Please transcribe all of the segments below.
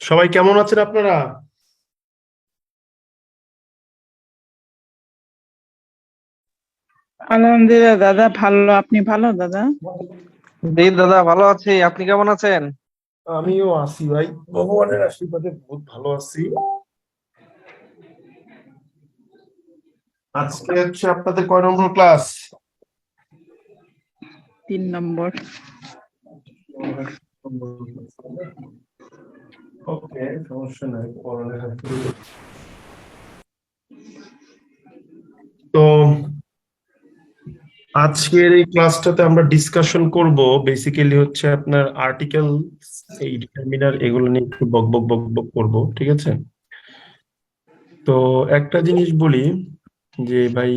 সবাই কেমন আছেন আপনারা? আলহামদুলিল্লাহ দাদা, ভালো। আপনি ভালো দাদা? জি দাদা, ভালো আছি। আপনি কেমন আছেন? আমিও আছি ভাই, ভগবানের আশীর্বাদে বহুত ভালো আছি। আজকে হচ্ছে আপনাদের কয় নম্বর ক্লাস? 3 নম্বর। ওকে, সমস্যা নাই, পড়ালেখা শুরু করি। তো আজকের এই ক্লাসটাতে আমরা ডিসকাশন করব বেসিক্যালি হচ্ছে আপনার আর্টিকেল, এই ডিটারমিনার, এগুলো নিয়ে একটু বক বক বক বক করবো, ঠিক আছে? তো একটা জিনিস বলি যে ভাই,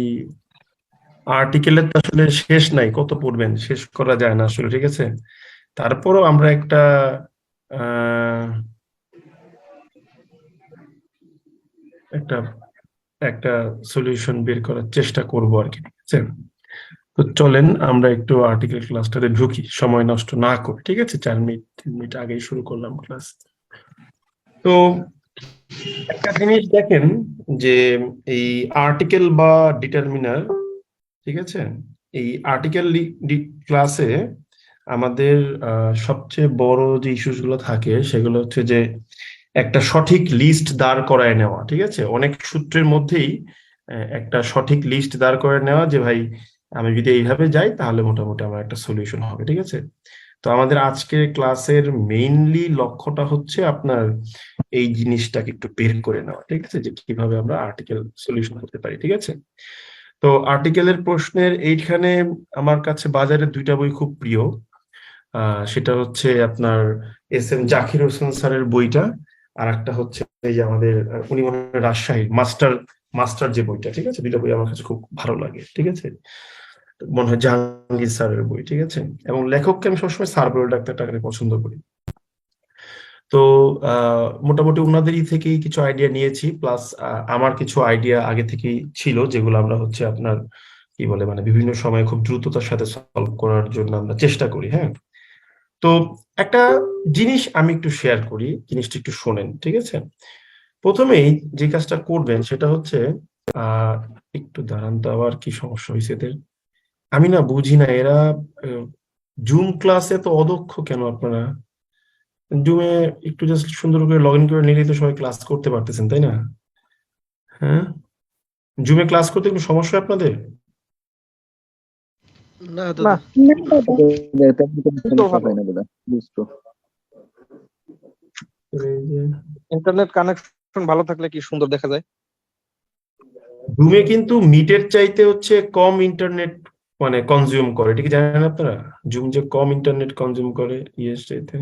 আর্টিকেলের তো আসলে শেষ নাই, কত পড়বেন, শেষ করা যায় না আসলে, ঠিক আছে? তারপরও আমরা একটা আহ, একটা একটা সলিউশন বের করার চেষ্টা করব আর কি, ঠিক আছে? তো চলেন আমরা একটু আর্টিকেল ক্লাসটাতে ঢুকি, সময় নষ্ট না করে, ঠিক আছে? 4 মিনিট 3 মিনিট আগেই শুরু করলাম ক্লাস। তো একটা জিনিস দেখেন যে এই আর্টিকেল বা ডিটারমিনার, ঠিক আছে, এই আর্টিকেল ক্লাসে আমাদের সবচেয়ে বড় যে ইস্যুস গুলো থাকে সেগুলো হচ্ছে যে একটা সঠিক লিস্ট দাঁড় করায় নেওয়া, ঠিক আছে? অনেক সূত্রের মধ্যেই একটা সঠিক লিস্ট দাঁড় করে নেওয়া যে ভাই, আমি যদি এইভাবে যাই তাহলে মোটামুটি আমার একটা সলিউশন হবে, ঠিক আছে? তো আমাদের আজকের ক্লাসের মেইনলি লক্ষ্যটা হচ্ছে আপনার এই জিনিসটাকে একটু বের করে নেওয়া, ঠিক আছে, যে কিভাবে আমরা আর্টিকেল সলিউশন করতে পারি, ঠিক আছে? তো আর্টিকেলের প্রশ্নের এইখানে আমার কাছে বাজারে দুইটা বই খুব প্রিয়। সেটা হচ্ছে আপনার এস এম জাকির হোসেন স্যারের বইটা, আর একটা হচ্ছে এই যে আমাদের উনি মনে হয় রাজশাহীর মাস্টার মাস্টার যে বইটা, ঠিক আছে? দুইটা বই আমার কাছে খুব ভালো লাগে, ঠিক আছে? মনে হয় জাহাঙ্গীর স্যারের বই, ঠিক আছে? এবং লেখককে আমি সবসময় স্যার বলে ডাক্তারটাকে পছন্দ করি। তো মোটামুটি ওনাদেরই থেকেই কিছু আইডিয়া নিয়েছি, প্লাস আমার কিছু আইডিয়া আগে থেকেই ছিল, যেগুলো আমরা হচ্ছে আপনার কি বলে মানে বিভিন্ন সময় খুব দ্রুততার সাথে সলভ করার জন্য আমরা চেষ্টা করি, হ্যাঁ? তো একটা জিনিস আমি একটু শেয়ার করি, জিনিসটা একটু শোনেন, ঠিক আছে? প্রথমেই যে কাজটা করবেন সেটা হচ্ছে আহ একটু দাঁড়ান তো, আবার কি সমস্যা হয়েছে এদের? আমি না বুঝি না, এরা জুম ক্লাসে তো অদক্ষ কেন আপনারা? জুমে একটু জাস্ট সুন্দর করে লগ ইন করে নিলেই তো সবাই ক্লাস করতে পারতেছেন, তাই না? হ্যাঁ, জুমে ক্লাস করতে কোনো সমস্যা আপনাদের? না না দাদা, না দাদা। তেমন কোনো তো সমস্যা ভালো। হয় না দাদা, বুঝতো। এই যে ইন্টারনেট কানেকশন ভালো থাকলে কি সুন্দর দেখা যায়। জুমে কিন্তু মিটের চাইতে হচ্ছে কম ইন্টারনেট মানে কনজিউম করে, ঠিক জানেন আপনারা? জুম যে কম ইন্টারনেট কনজিউম করে ইয়ের চাইতে।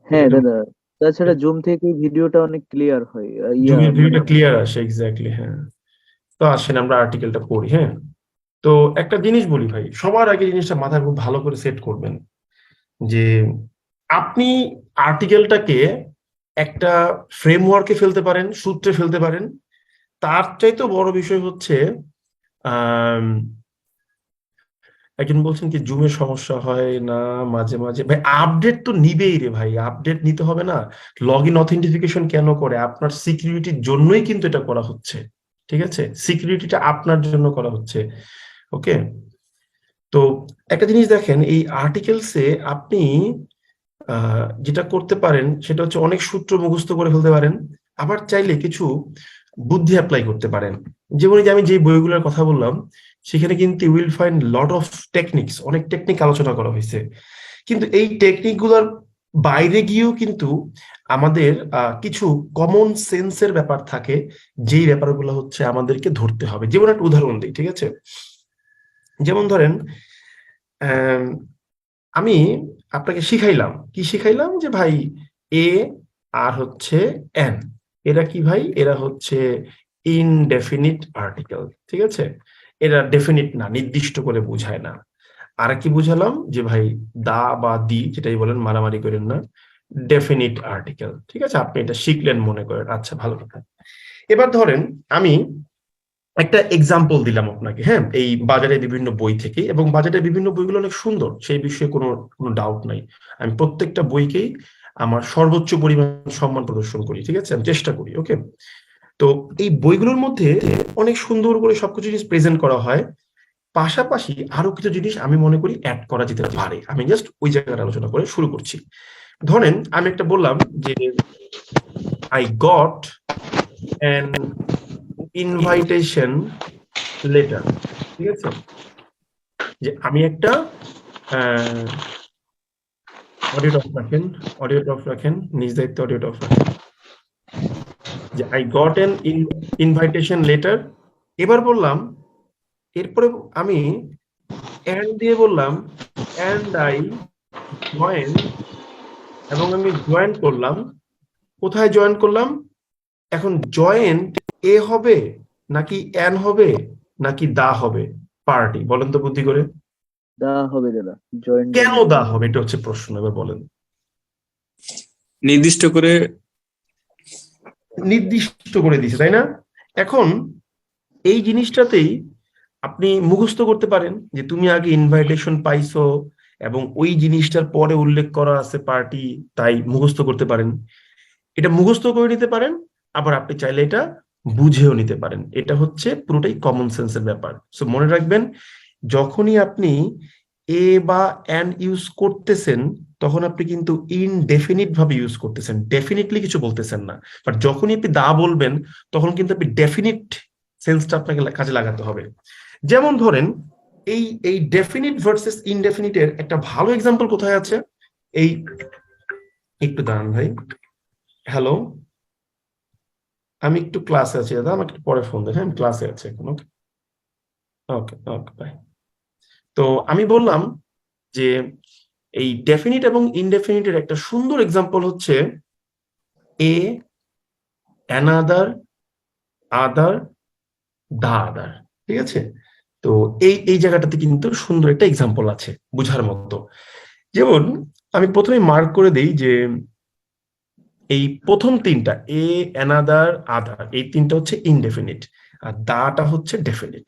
হ্যাঁ দাদা, তাছাড়া জুম থেকে ভিডিওটা অনেক ক্লিয়ার হয়। জুমের মানে ভিউটা ক্লিয়ার আসে, এক্স্যাক্টলি, হ্যাঁ। তো আসেন আমরা আর্টিকেলটা পড়ি, হ্যাঁ? তো একটা জিনিস বলি ভাই, সবার আগে জিনিসটা মাথায় খুব ভালো করে সেট করবেন যে আপনি আর্টিকেলটাকে একটা ফ্রেমওয়ার্কে ফেলতে পারেন, সূত্রে ফেলতে পারেন। তার চাইতে বড় বিষয় হচ্ছে আহ একজন বলছেন কি জুমের সমস্যা হয় না মাঝে মাঝে? ভাই আপডেট তো নিবেই রে ভাই, আপডেট নিতে হবে না? লগ ইন অথেন্টিফিকেশন কেন করে? আপনার সিকিউরিটির জন্যই কিন্তু এটা করা হচ্ছে, ঠিক আছে? সিকিউরিটিটা আপনার জন্য করা হচ্ছে, ওকে? তো একটা জিনিস দেখেন, এই আর্টিকেলসে আপনি যেটা করতে পারেন সেটা হচ্ছে অনেক সূত্র মুখস্থ করে ফেলতে পারেন, আবার চাইলে কিছু বুদ্ধি অ্যাপ্লাই করতে পারেন। যেমন এই যে আমি যে বইগুলোর কথা বললাম সেখানে কিন্তু you will find lot of techniques, অনেক টেকনিক আলোচনা করা হয়েছে। কিন্তু এই টেকনিক গুলোর বাইরে গিয়েও কিন্তু আমাদের কিছু কমন সেন্সের ব্যাপার থাকে, যেই ব্যাপারগুলো হচ্ছে আমাদেরকে ধরতে হবে। যেমন একটা উদাহরণ দিই, ঠিক আছে? যেমন ধরেন আহ আমি আপনাকে শিখাইলাম, কি শিখাইলাম যে ভাই এ আর হচ্ছে এন, এরা কি ভাই? এরা হচ্ছে ইনডেফিনিট আর্টিকেল, ঠিক আছে? এরা ডেফিনিট না, নির্দিষ্ট করে বোঝায় না। আর কি বুঝালাম যে ভাই দা বা দি যেটাই বলেন, মারামারি করেন না, ডেফিনিট আর্টিকেল, ঠিক আছে? আপনি এটা শিখলেন মনে করেন, আচ্ছা ভালো কথা। এবার ধরেন আমি একটা এক্সাম্পল দিলাম আপনাকে, হ্যাঁ, এই বাজারে বিভিন্ন বই থেকে, এবং বাজারে বিভিন্ন বইগুলো অনেক সুন্দর, সেই বিষয়ে কোনো কোনো ডাউট নাই। আমি প্রত্যেকটা বইকেই আমার সর্বোচ্চ পরিমাণ সম্মান প্রদর্শন করি, ঠিক আছে, আমি চেষ্টা করি। ওকে, তো এই বইগুলোর মধ্যে অনেক সুন্দর করে সবকিছু জিনিস প্রেজেন্ট করা হয়, পাশাপাশি আরো কিছু জিনিস আমি মনে করি অ্যাড করা যেতে পারে। আমি জাস্ট ওই জায়গাটা আলোচনা করে শুরু করছি। ধরেন আমি একটা বললাম যে I got an invitation letter, ঠিক আছে, যে আমি একটা অডিওটা অফ রাখেন, নিজ দায়িত্বে অডিওটা অফ রাখেন, যে I got an invitation letter. এবার বললাম, এরপরে আমি অ্যান্ড দিয়ে বললাম অ্যান্ড আই জয়েন, এবং আমি জয়েন করলাম। কোথায় জয়েন করলাম? এখন জয়েন্ট এ হবে নাকি অ্যান হবে নাকি দা হবে? পার্টি, বলেন তো বুদ্ধি করে। দা হবে দাদা, জয়েন্ট কেন দা হবে, এটা হচ্ছে প্রশ্ন। এবার বলেন। নির্দিষ্ট করে নির্দিষ্ট করে দিছে, তাই না? এখন এই জিনিসটাতেই আপনি মুখস্থ করতে পারেন যে তুমি আগে ইনভাইটেশন পাইছো এবং ওই জিনিসটার পরে উল্লেখ করা আছে পার্টি, তাই মুখস্থ করতে পারেন। এটা মুখস্থ করে নিতে পারেন, আবার আপনি চাইলে এটা বুঝেও নিতে পারেন। এটা হচ্ছে পুরোটাই কমন সেন্সের ব্যাপার। সো মনে রাখবেন, যখনই আপনি এ বা অ্যান ইউজ করতেছেন তখন আপনি কিন্তু ইনডেফিনিট ভাবে ইউজ করতেছেন, ডেফিনিটলি কিছু বলতেছেন না। বাট যখনই আপনি দা বলবেন তখন কিন্তু আপনি ডেফিনিট সেন্সটা আপনাকে কাজে লাগাতে হবে। যেমন ধরেন এই ডেফিনিট ভার্সেস ইনডেফিনিটের একটা ভালো এক্সাম্পল কোথায় আছে? এই একটু দাঁড়ান ভাই, হ্যালো, আমি একটু ক্লাসে আছি দাদা, আমাকে একটু পরে ফোন দেন। হ্যাঁ, আমি ক্লাসে আছি এখন। ওকে ওকে ওকে বাই। তো আমি বললাম যে এই ডেফিনিট এবং ইনডেফিনিটের একটা সুন্দর এক্সাম্পল হচ্ছে এ, অ্যানাদার, আদার, দা আদার, ঠিক আছে? তো এই জায়গাটাতে কিন্তু সুন্দর একটা এক্সাম্পল আছে বুঝার মতো। যেমন আমি প্রথমে মার্ক করে দেই যে এই প্রথম তিনটা এ, অ্যানাদার, আদার, এই তিনটা হচ্ছে ইনডেফিনিট, আর দাটা হচ্ছে ডেফিনিট।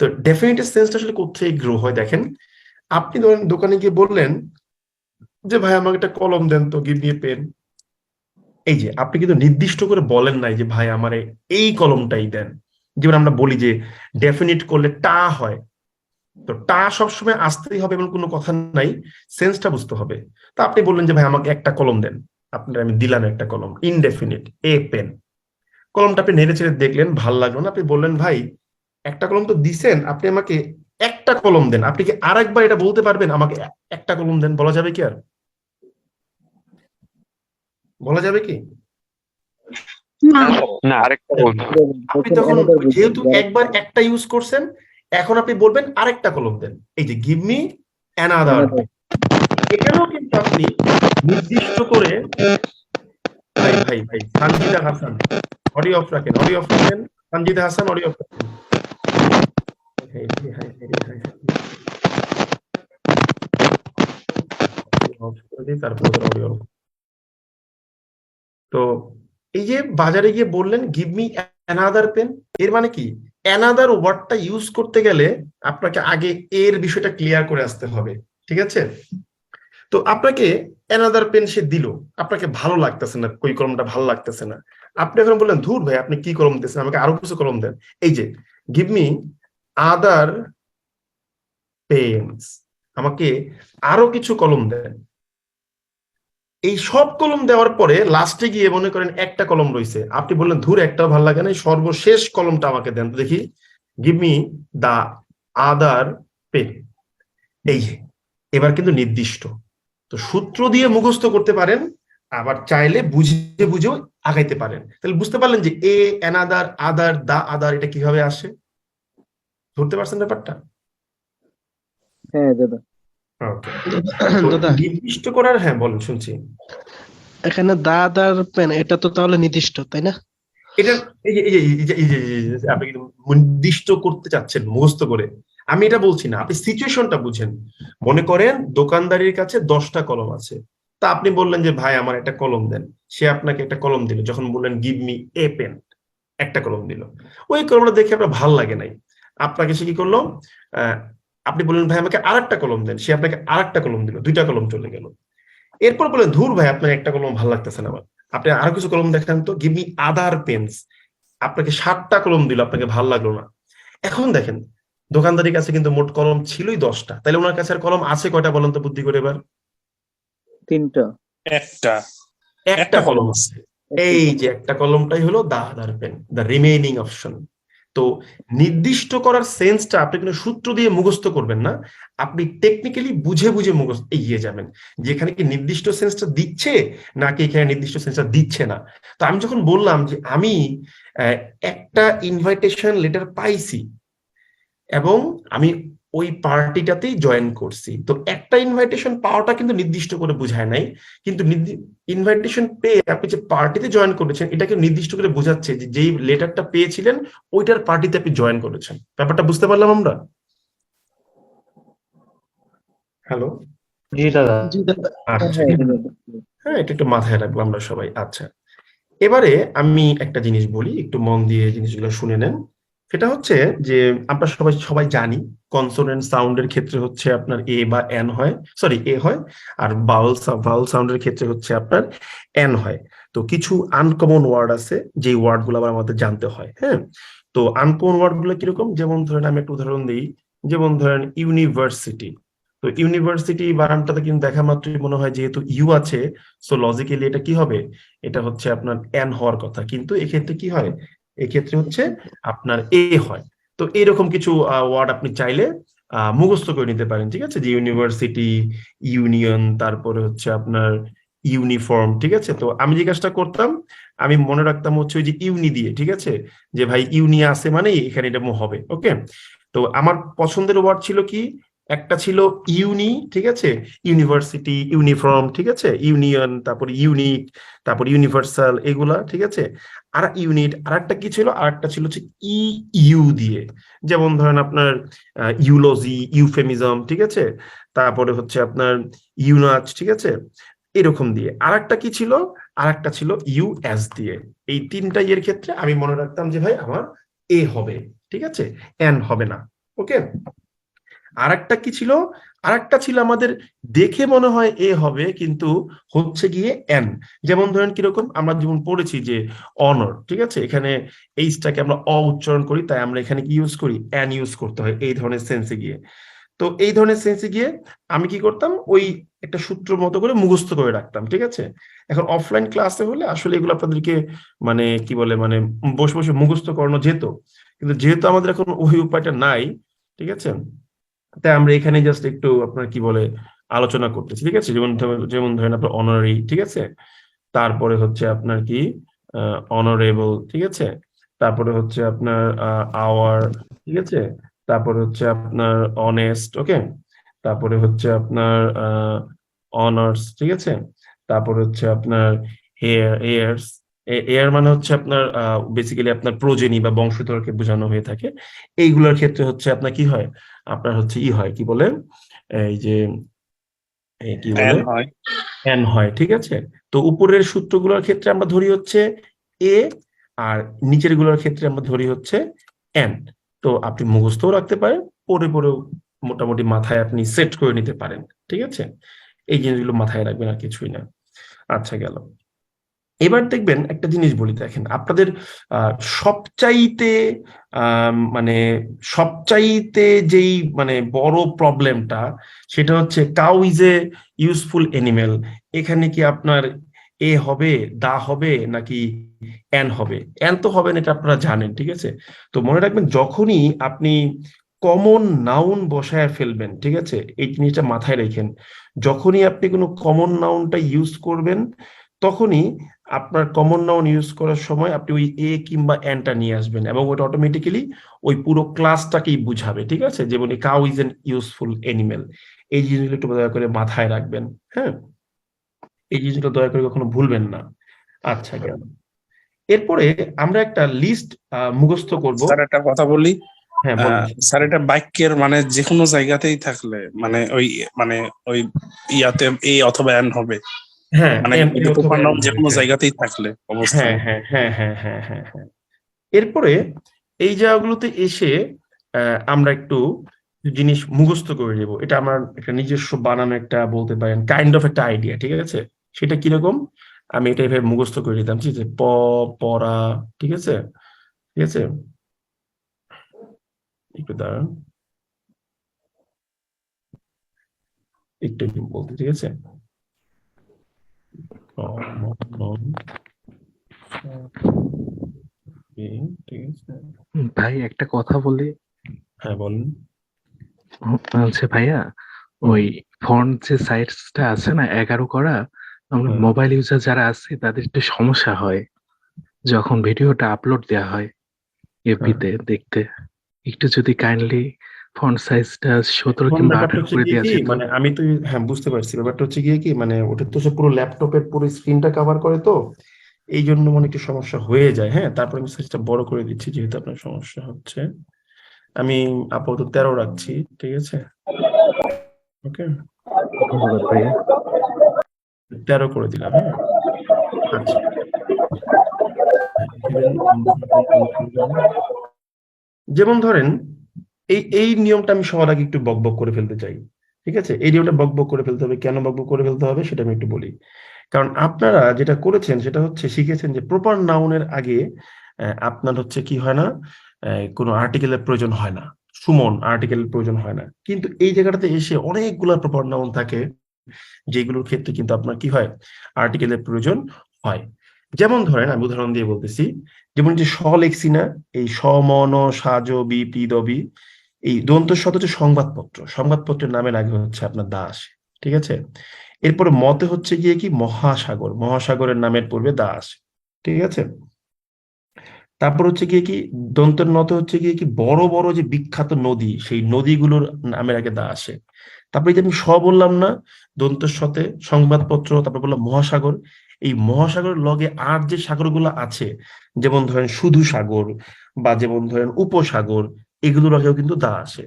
তো ডেফিনিটের সেন্সটা আসলে কোথায় গ্রো হয় দেখেন। আপনি ধরেন দোকানে গিয়ে বললেন যে ভাই আমাকে একটা কলম দেন তো, গিভ মি এ পেন। এই যে আপনি কিন্তু নির্দিষ্ট করে বলেন নাই যে ভাই আমার এই কলমটাই দেন। যেমন আমরা বলি যে ডেফিনিট করলে টা হয়, তো টা সবসময় আসতেই হবে এমন কোনো কথা নাই, সেন্সটা বুঝতে হবে। তো আপনি বললেন যে ভাই আমাকে একটা কলম দেন, আপনার আমি দিলাম একটা কলম, ইনডেফিনিট, এ পেন। কলমটা আপনি নেড়ে চেড়ে দেখলেন, ভাল লাগলো না, আপনি বললেন ভাই একটা কলম তো দিছেন, আপনি আমাকে একটা কলম দেন। আপনি কি আরেকবার এটা বলতে পারবেন আমাকে একটা কলম দেন? বলা যাবে কি? আর বলা যাবে কি? না, না আরেকটা বলুন। আপনি তখন যেহেতু একবার একটা ইউজ করছেন, এখন আপনি বলবেন আরেকটা কলম দেন। এই যে গিভ মি অ্যানাদার। এখানেও কিন্তু আপনি নির্দিষ্ট করে, ভাই ভাই ভাই সানজিদা হাসান অডিও অফ রাখেন, অডিও অফ রাখেন, সানজিদা হাসান অডিও অফ রাখেন। তারপরে অডিও। তো এই যে বাজারে গিয়ে বললেন গিভ মি অ্যানাদার পেন, এর মানে কি? অ্যানাদার ওয়ার্ডটা ইউজ করতে গেলে আপনাকে আগে এর বিষয়টা ক্লিয়ার করে আসতে হবে, ঠিক আছে? তো আপনাকে অ্যানাদার পেন সে দিল, আপনাকে ভালো লাগতেছে না, ওই কলমটা ভালো লাগতেছে না। আপনি এখন বললেন ধুর ভাই আপনি কি কলম দিচ্ছেন, আমাকে আরো কিছু কলম দেন। এই যে গিভ মি আদার পেনস, আমাকে আরো কিছু কলম দেন। এই সব কলম দেওয়ার পরে লাস্টে গিয়ে মনে করেন একটা কলম রয়েছে, আপনি বললেন ধুর একটাও ভালো লাগে না, সর্বশেষ কলমটা আমাকে দেন দেখি, give me the other pen. এই এবার কিন্তু নির্দিষ্ট। তো সূত্র দিয়ে মুখস্থ করতে পারেন, আবার চাইলে বুঝে বুঝেও আগাইতে পারেন। তাহলে বুঝতে পারলেন যে এ, অ্যানাদার, আদার, দা আদার এটা কিভাবে আসে? ধরতে পারছেন ব্যাপারটা? হ্যাঁ দাদা। ওকে, দাদা নির্দিষ্ট করার, হ্যাঁ বলেন, শুনছি। এখানে দাদার পেন এটা তো তাহলে নির্দিষ্ট, তাই না? এটা এই যে আপনি কিন্তু নির্দিষ্ট করতে চাচ্ছেন মুখস্থ করে, আমি এটা বলছি না, আপনি সিচুয়েশনটা বুঝেন। মনে করেন দোকানদারের কাছে 10টা কলম আছে, তা আপনি বললেন যে ভাই আমার একটা কলম দেন, সে আপনাকে একটা কলম দিল। যখন বললেন গিভ মি এ পেন, একটা কলম দিল, ওই কলমটা দেখে আপনার ভাল লাগে নাই, আপনাকে সে কি করলো, আপনি বললেন ভাই আমাকে আরেকটা কলম দেন, সে আপনাকে আরেকটা কলম দিল, 2টা কলম চলে গেল। এরপর বলেন ধুর ভাই আপনার একটা কলম ভালো লাগতেছে না আমার, আপনি আরো কিছু কলম দেখান তো, গিভ মি আদার পেন্স। আপনাকে 7টা কলম দিল, আপনাকে ভালো লাগলো না। এখন দেখেন দোকানদারের কাছে কিন্তু মোট কলম ছিলই 10টা, তাহলে ওনার কাছে আর কলম আছে কয়টা বলেন তো বুদ্ধি করে এবার? 3টা। একটা একটা কলম আছে। এই যে একটা কলমটাই হলো the other pen, the remaining option. তো নির্দিষ্ট করার সেন্সটা আপনি কোনো সূত্র দিয়ে মুখস্থ করবেন না, আপনি টেকনিক্যালি বুঝে বুঝে মুখস্থ এগিয়ে যাবেন, যেখানে কি নির্দিষ্ট সেন্সটা দিচ্ছে নাকি এখানে নির্দিষ্ট সেন্সটা দিচ্ছে না। তো আমি যখন বললাম যে আমি একটা ইনভাইটেশন লেটার পাইছি এবং আমি ওই পার্টিটাতেই জয়েন করছি, তো একটা ইনভাইটেশন পাওয়াটা কিন্তু নির্দিষ্ট করে বোঝায় নাই, কিন্তু ইনভাইটেশন পেয়ে আপনি যে পার্টিতে জয়েন করেছেন এটাকে নির্দিষ্ট করে বোঝাচ্ছে যে যেই লেটারটা পেয়েছিলেন ওইটার পার্টিতে আপনি জয়েন করেছেন। ব্যাপারটা বুঝতে পারলাম আমরা? হ্যালো? জি দাদা। জি দাদা। আচ্ছা, হ্যাঁ, এটা হ্যাঁ এটা একটু মাথায় রাখবো আমরা সবাই। আচ্ছা, এবারে আমি একটা জিনিস বলি, একটু মন দিয়ে জিনিসগুলো শুনে নেন। সেটা হচ্ছে যে আমরা সবাই সবাই জানি কনসোনেন্ট সাউন্ডের ক্ষেত্রে হচ্ছে আপনার এ বা এন হয়, সরি এ হয়, আর ভাওয়াল সাউন্ডের ক্ষেত্রে হচ্ছে আপনার এন হয়। তো কিছু আনকমন ওয়ার্ড আছে যে ওয়ার্ড গুলো আবার আমাদের জানতে হয়। হ্যাঁ, তো আনকমন ওয়ার্ড গুলো কিরকম, যেমন ধরেন আমি একটা উদাহরণ দিই, যেমন ধরেন ইউনিভার্সিটি। তো ইউনিভার্সিটি বানানটাতে কিন্তু দেখা মাত্রই মনে হয় যেহেতু ইউ আছে, সো লজিক্যালি এটা কি হবে, এটা হচ্ছে আপনার এন হওয়ার কথা, কিন্তু এক্ষেত্রে কি হয়, এক্ষেত্রে হচ্ছে আপনার এ হয়। তো এরকম কিছু ওয়ার্ড আপনি চাইলে মুখস্থ করে নিতে পারেন, ঠিক আছে, যে ইউনিভার্সিটি, ইউনিয়ন, তারপরে হচ্ছে আপনার ইউনিফর্ম, ঠিক আছে। তো আমি যে কাজটা করতাম, আমি মনে রাখতাম হচ্ছে ওই যে ইউনি দিয়ে, ঠিক আছে, যে ভাই ইউনি আছে মানে এখানে এটা হবে, ওকে। তো আমার পছন্দের ওয়ার্ড ছিল কি, একটা ছিল ইউনি, ঠিক আছে, ইউনিভার্সিটি, ইউনিফর্ম, ঠিক আছে, ইউনিয়ন, তারপর ইউনিক, তারপর ইউনিভার্সাল, এগুলা, ঠিক আছে। আর ইউনিট, আর একটা কি ছিল, আর একটা ছিল হচ্ছে ইউ দিয়ে, যেমন ধরেন আপনার ইউলজি, ইউফেমিজম, ঠিক আছে, তারপরে হচ্ছে আপনার ইউনাচ, ঠিক আছে, এরকম দিয়ে। আর একটা কি ছিল, আর একটা ছিল ইউএস দিয়ে। এই 3টা ইয়ের ক্ষেত্রে আমি মনে রাখতাম যে ভাই আমার এ হবে, ঠিক আছে, এন হবে না, ওকে। আর একটা কি ছিল, আর একটা ছিল আমাদের দেখে মনে হয় এ হবে কিন্তু হচ্ছে গিয়ে এন। যেমন ধরেন কিরকম, আমরা যেমন পড়েছি যে অনর, ঠিক আছে, এখানে এইচটাকে আমরা অ উচ্চারণ করি, তাই আমরা এখানে কি ইউজ করি, এন ইউজ করতে হয় এই ধরনের সেন্সে গিয়ে। তো এই ধরনের সেন্সে গিয়ে আমি কি করতাম, ওই একটা সূত্র মতো করে মুখস্থ করে রাখতাম, ঠিক আছে। এখন অফলাইন ক্লাসে হলে আসলে এগুলো আপনাদেরকে মানে কি বলে মানে বসে বসে মুখস্থ করানো যেত, কিন্তু যেহেতু আমাদের এখন ওই উপায়টা নাই, ঠিক আছে, তাই আমরা এখানে জাস্ট একটু আপনার কি বলে আলোচনা করতেছি, ঠিক আছে। যেমন যেমন ধরেন আপনার অনারি, ঠিক আছে, তারপরে হচ্ছে আপনার কি অনারেবল, ঠিক আছে, তারপরে হচ্ছে আপনার আওয়ার, ঠিক আছে, তারপরে হচ্ছে আপনার অনেস্ট, ওকে, তারপরে হচ্ছে আপনার অনার্স, ঠিক আছে, তারপরে হচ্ছে আপনার হেয়ার্স। এয়ার মানে হচ্ছে আপনার বেসিক্যালি আপনার প্রোজেনি বা বংশধরকে বোঝানো হয়ে থাকে। এইগুলোর ক্ষেত্রে হচ্ছে আপনার কি হয়, আপনার হচ্ছে ই হয় কি বলে, এই যে কি বলে এন হয়। এন হয়, ঠিক আছে। তো উপরের সূত্রগুলোর ক্ষেত্রে আমরা ধরি হচ্ছে এ, আর নিচের গুলোর ক্ষেত্রে আমরা ধরি হচ্ছে এন। তো আপনি মুখস্থও রাখতে পারেন, পরে পরেও মোটামুটি মাথায় আপনি সেট করে নিতে পারেন, ঠিক আছে। এই জিনিসগুলো মাথায় রাখবেন, আর কিছুই না। আচ্ছা, গেল। এবার দেখবেন একটা জিনিস বলি, দেখেন আপনাদের সবচাইতে মানে সবচাইতে যেই মানে বড় প্রবলেমটা, সেটা হচ্ছে cow is a useful animal. এখানে কি আপনার এ হবে, দা হবে, নাকি এন হবে? এন তো হবে না, এটা আপনারা জানেন, ঠিক আছে। তো মনে রাখবেন যখনই আপনি কমন নাউন বসায় ফেলবেন, ঠিক আছে, এই জিনিসটা মাথায় রাখেন, যখনই আপনি কোনো কমন নাউনটা ইউজ করবেন তখনই আপনার কমন নাউন ইউজ করার সময় আপনি ওই এ কিংবা এনটা নিয়ে আসবেন, এবং ওটা অটোমেটিক্যালি ওই পুরো ক্লাসটাকেই বুঝাবে, ঠিক আছে। যেমন cow is an useful animal, এই জিনিসগুলো একটু দয়া করে মাথায় রাখবেন। হ্যাঁ, এই জিনিসগুলো দয়া করে কখনো ভুলবেন না। আচ্ছা, গেল। এরপরে আমরা একটা লিস্ট মুখস্থ করব। স্যার একটা কথা বলি। হ্যাঁ, বলুন। স্যার এটা বাক্যের মানে যে কোনো জায়গাতেই থাকলে মানে মানে ওই ইয়াতে এ অথবা এন হবে, হ্যাঁ, মানে এন অথবা প্রপার এন নাউন যে হবে, কোনো হ্যাঁ জায়গাতেই থাকলে হ্যাঁ অবস্থায়। হ্যাঁ হ্যাঁ হ্যাঁ হ্যাঁ হ্যাঁ হ্যাঁ। এরপরে এই জায়গাগুলোতে এসে আমরা একটু জিনিস মুখস্থ করে নেব, এটা আমার একটা নিজস্ব বানানো একটা বলতে পারেন কাইন্ড অফ একটা আইডিয়া, ঠিক আছে? সেটা কিরকম, আমি এটা এভাবে মুখস্থ করে নিতাম, ঠিক আছে? পড়া, ঠিক আছে, ঠিক আছে, একটু দাঁড়ান, একটু একটু বলতে, ঠিক আছে? ঠিক আছে, ভাই একটা কথা বলি হ্যাঁ বলুন। হচ্ছে ভাইয়া, ওই ফন্ট যে সাইজটা আছে না 11 করা, আমরা হ্যাঁ। মোবাইল ইউজার যারা আছে তাদের একটু সমস্যা হয় যখন ভিডিওটা আপলোড দেওয়া হয় এফবিতে দেখতে। একটু যদি কাইন্ডলি ফন্ট সাইজটা 17 এখন কিংবা ব্যাপারটা 18 হচ্ছে করে গিয়ে দেওয়া কি, যেত। মানে আমি তো হ্যাঁ বুঝতে পারছি, ব্যাপারটা হচ্ছে গিয়ে কি, মানে ওটা তো সে পুরো ল্যাপটপের পুরো স্ক্রিনটা কভার করে, তো এই জন্য মনে একটু সমস্যা হয়ে যায়। হ্যাঁ, তারপর আমি সাইজটা বড় করে দিচ্ছি যেহেতু আপনার সমস্যা হচ্ছে। আমি আপাতত 13 রাখছি, ঠিক আছে? ওকে, ধন্যবাদ ভাইয়া। 13 করে দিলাম। হ্যাঁ, আচ্ছা। যেমন ধরেন এই নিয়মটা আমি সবার আগে একটু বকবক করে ফেলতে চাই, ঠিক আছে? এই নিয়মটা বকবক করে ফেলতে হবে, কেন বকবক করে ফেলতে হবে সেটা আমি একটু বলি। কারণ আপনারা যেটা করেছেন সেটা হচ্ছে শিখেছেন যে প্রপার নাউনের আগে আপনার হচ্ছে কি হয় না, কোনো আর্টিকেলের প্রয়োজন হয় না, সুমন আর্টিকেলের প্রয়োজন হয় না। কিন্তু এই জায়গাটাতে এসে অনেকগুলা প্রপার নাউন থাকে যেগুলোর ক্ষেত্রে কিন্তু আপনার কি হয়, আর্টিকেলের প্রয়োজন হয়। যেমন ধরেন আমি উদাহরণ দিয়ে বলতেছি, যেমন যে স লেখছি না, এই সমন সাজ বি পিদবি, এই দন্ত শব্দ হচ্ছে সংবাদপত্র, সংবাদপত্রের নামের আগে হচ্ছে আপনার দা আসে, ঠিক আছে? এরপরে মতে হচ্ছে গিয়ে কি মহাসাগর, মহাসাগরের নামের পূর্বে দা আসে, ঠিক আছে? তারপর হচ্ছে গিয়ে কি দন্তের নতে হচ্ছে গিয়ে কি বড় বড় যে বিখ্যাত নদী, সেই নদীগুলোর নামের আগে দা আসে। তারপরে যে আমি বললাম না, দন্তের সাথে সংবাদপত্র, তারপর বললাম মহাসাগর, এই মহাসাগরের লগে আর যে সাগরগুলো আছে, যেমন ধরেন শুধু সাগর বা যেমন ধরেন উপসাগর, এগুলোর আগেও কিন্তু দা আসে।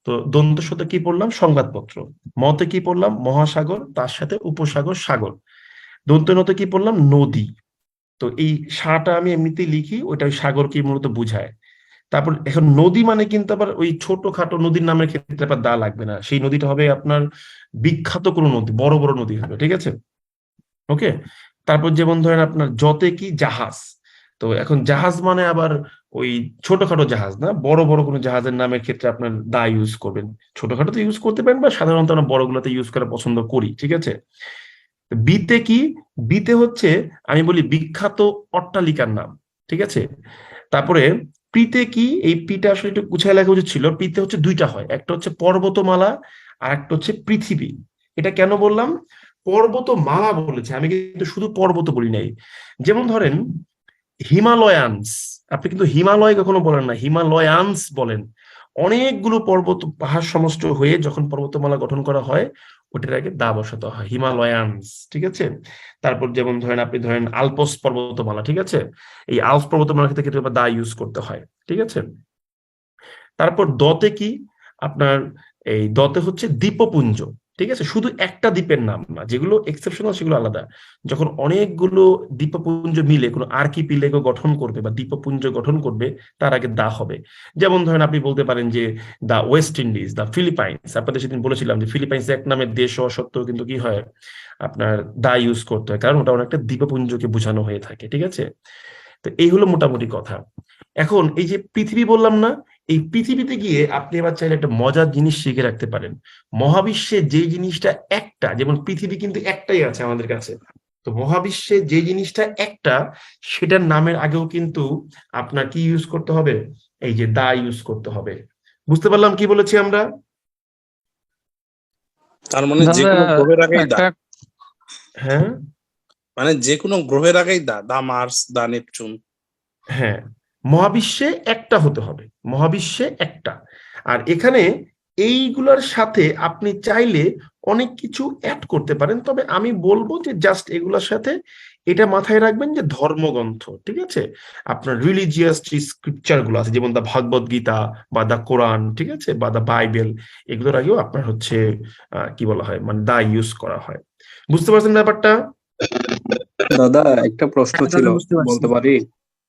তো দন্তের সাথে কি পড়লাম, সংবাদপত্র, মতে কি পড়লাম, মহাসাগর, তার সাথে উপসাগর সাগর, দন্তের নতে কি পড়লাম, নদী। তো এই সাটা আমি এমনিতেই লিখি, ওইটা ওই সাগরকে মূলত বুঝায়। তারপর এখন নদী মানে কিন্তু আবার ওই ছোটখাটো নদীর নামের ক্ষেত্রে আবার দা লাগবে না, সেই নদীটা হবে আপনার বিখ্যাত কোনো নদী, বড় বড় নদী হবে, ঠিক আছে? ওকে। তারপর যেমন ধরেন আপনার যতে কি জাহাজ, তো এখন জাহাজ মানে আবার ওই ছোটখাটো জাহাজ না, বড় বড় কোনো জাহাজের নামের ক্ষেত্রে আপনার দা ইউজ করবেন। ছোটখাটো তো ইউজ করতে পারেন বা সাধারণত আমরা বড়গুলোতে ইউজ করা পছন্দ করি, ঠিক আছে? বিতে কি, বিতে হচ্ছে আমি বলি বিখ্যাত অট্টালিকার নাম, ঠিক আছে? তারপরে পিতে কি, এই পিটা আসলে একটু গুছায় লেখা উচিত ছিল। পিতে হচ্ছে দুইটা হয়, একটা হচ্ছে পর্বতমালা আর একটা হচ্ছে পৃথিবী। এটা কেন বললাম, পর্বতমালা বলেছে, আমি কিন্তু শুধু পর্বত বলি নাই। যেমন ধরেন হিমালয়ানস, আপনি কিন্তু হিমালয় কখনো বলেন না, হিমালয়ানস বলেন। অনেকগুলো পর্বত পাহাড় সমষ্টি হয়ে যখন পর্বতমালা গঠন করা হয়, ওটার আগে দা বসাতে হয়, হিমালয়ানস, ঠিক আছে? তারপর যেমন ধরেন আপনি ধরেন আলপস পর্বতমালা, ঠিক আছে? এই আলপস পর্বতমালার ক্ষেত্রে কিন্তু দা ইউজ করতে হয়, ঠিক আছে? তারপর দতে কি, আপনার এই দতে হচ্ছে দ্বীপপুঞ্জ, ঠিক আছে? শুধু একটা দ্বীপের নাম না, যেগুলো এক্সেপশনাল সেগুলো আলাদা। যখন অনেকগুলো দ্বীপপুঞ্জ মিলে কোনো আর্কিপিলেগো গঠন করবে বা দ্বীপপুঞ্জ গঠন করবে, তার আগে দা হবে। যেমন ধরেন আপনি বলতে পারেন যে দা ওয়েস্ট ইন্ডিজ, দা ফিলিপাইন্স। আপনাদের সেদিন বলেছিলাম যে ফিলিপাইন্স এক নামের দেশ হওয়া সত্ত্বেও কিন্তু কি হয়, আপনার দা ইউজ করতে হয়, কারণ ওটা অনেকটা দ্বীপপুঞ্জকে বোঝানো হয়ে থাকে, ঠিক আছে? তো এই হলো মোটামুটি কথা। এখন এই যে পৃথিবী বললাম না, এই পৃথিবীতে গিয়ে আপনি এবার চাইলে একটা মজার জিনিস শিখে রাখতে পারেন। মহাবিশ্বে যে জিনিসটা একটা, যেমন পৃথিবী কিন্তু একটাই আছে আমাদের কাছে, তো মহাবিশ্বে যে জিনিসটা একটা, সেটার নামের আগেও কিন্তু আপনার কি ইউজ করতে হবে, এই যে দা ইউজ করতে হবে। বুঝতে পারলাম কি বলেছি আমরা? তার মানে যে দাদা কোনো গ্রহের আগেই দা, একটা হ্যাঁ, মানে যে কোনো গ্রহের আগেই দা, দা মার্স, দা নেপচুন। হ্যাঁ, মহাবিশ্বে একটা হতে হবে, মহাবিশ্বে একটা। আর এখানে এইগুলোর সাথে আপনি চাইলে অনেক কিছু অ্যাড করতে পারেন, তবে আমি বলবো যে জাস্ট এগুলোর সাথে এটা মাথায় রাখবেন যে ধর্মগ্রন্থ, ঠিক আছে? আপনার রিলিজিয়াস যে স্ক্রিপচার গুলো আছে, যেমন দা ভগবদ গীতা বা দা কোরআন, ঠিক আছে, বা দা বাইবেল, এগুলোর আগেও আপনার হচ্ছে কি বলা হয়, মানে দা ইউজ করা হয়। বুঝতে পারছেন ব্যাপারটা? দাদা একটা প্রশ্ন ছিল, দাদা বুঝতে পারছি। বলতে পারি?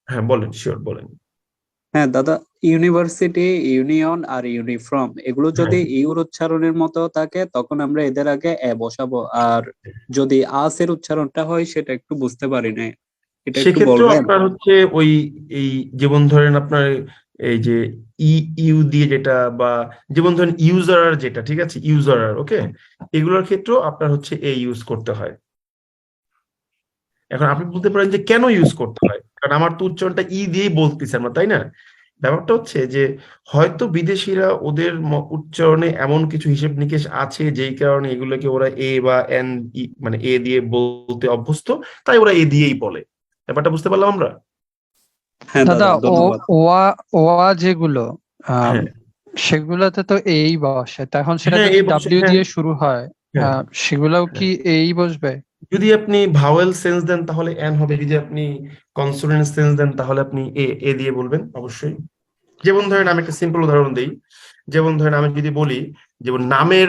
হ্যাঁ বলেন, শিওর বলেন। হ্যাঁ দাদা, ইউনিভার্সিটি, ইউনিয়ন আর ইউনিফর্ম এগুলো যদি ইউর উচ্চারণের মতো থাকে তখন আমরা এদের আগে এ বসাবো, আর যদি আসের উচ্চারণটা হয় সেটা একটু বুঝতে পারি না, এটা একটু সেক্ষেত্রে বলবেন? আপনার হচ্ছে ওই এই যেমন ধরেন আপনার এই যে ইউ দিয়ে যেটা, বা যেমন ধরেন ইউজার যেটা, ঠিক আছে, ইউজার, ওকে, এগুলোর ক্ষেত্রেও আপনার হচ্ছে এ ইউজ করতে হয়। এখন আপনি বলতে পারেন যে কেন ইউজ করতে হয়, কারণ আমার তো উচ্চারণটা ই দিয়েই বলতেছে আমরা, তাই না? ব্যাপারটা হচ্ছে যে হয়তো বিদেশিরা ওদের উচ্চারণে এমন কিছু হিসেব নিকেশ আছে যেই কারণে এগুলোকে ওরা এ বা এন, মানে এ দিয়ে বলতে অভ্যস্ত, তাই ওরা এ দিয়েই বলে। ব্যাপারটা বুঝতে পারলাম আমরা? হ্যাঁ দাদা দাদা, ধন্যবাদ। ওয়া যেগুলো হ্যাঁ সেগুলোতে তো এই বসে, তখন সেটা হ্যাঁ, যদি এ বসে, ডাব্লিউ হ্যাঁ দিয়ে শুরু হয় হ্যাঁ সেগুলোও কি হ্যাঁ। এই বসবে? যদি আপনি ভাওয়েল সেন্স দেন তাহলে এন হবে, যদি আপনি কনসোনেন্ট সেন্স দেন তাহলে আপনি এ এ দিয়ে বলবেন অবশ্যই। যেমন ধরেন আমি একটা সিম্পল উদাহরণ দিই, যেমন ধরেন আমি যদি বলি, যেমন নামের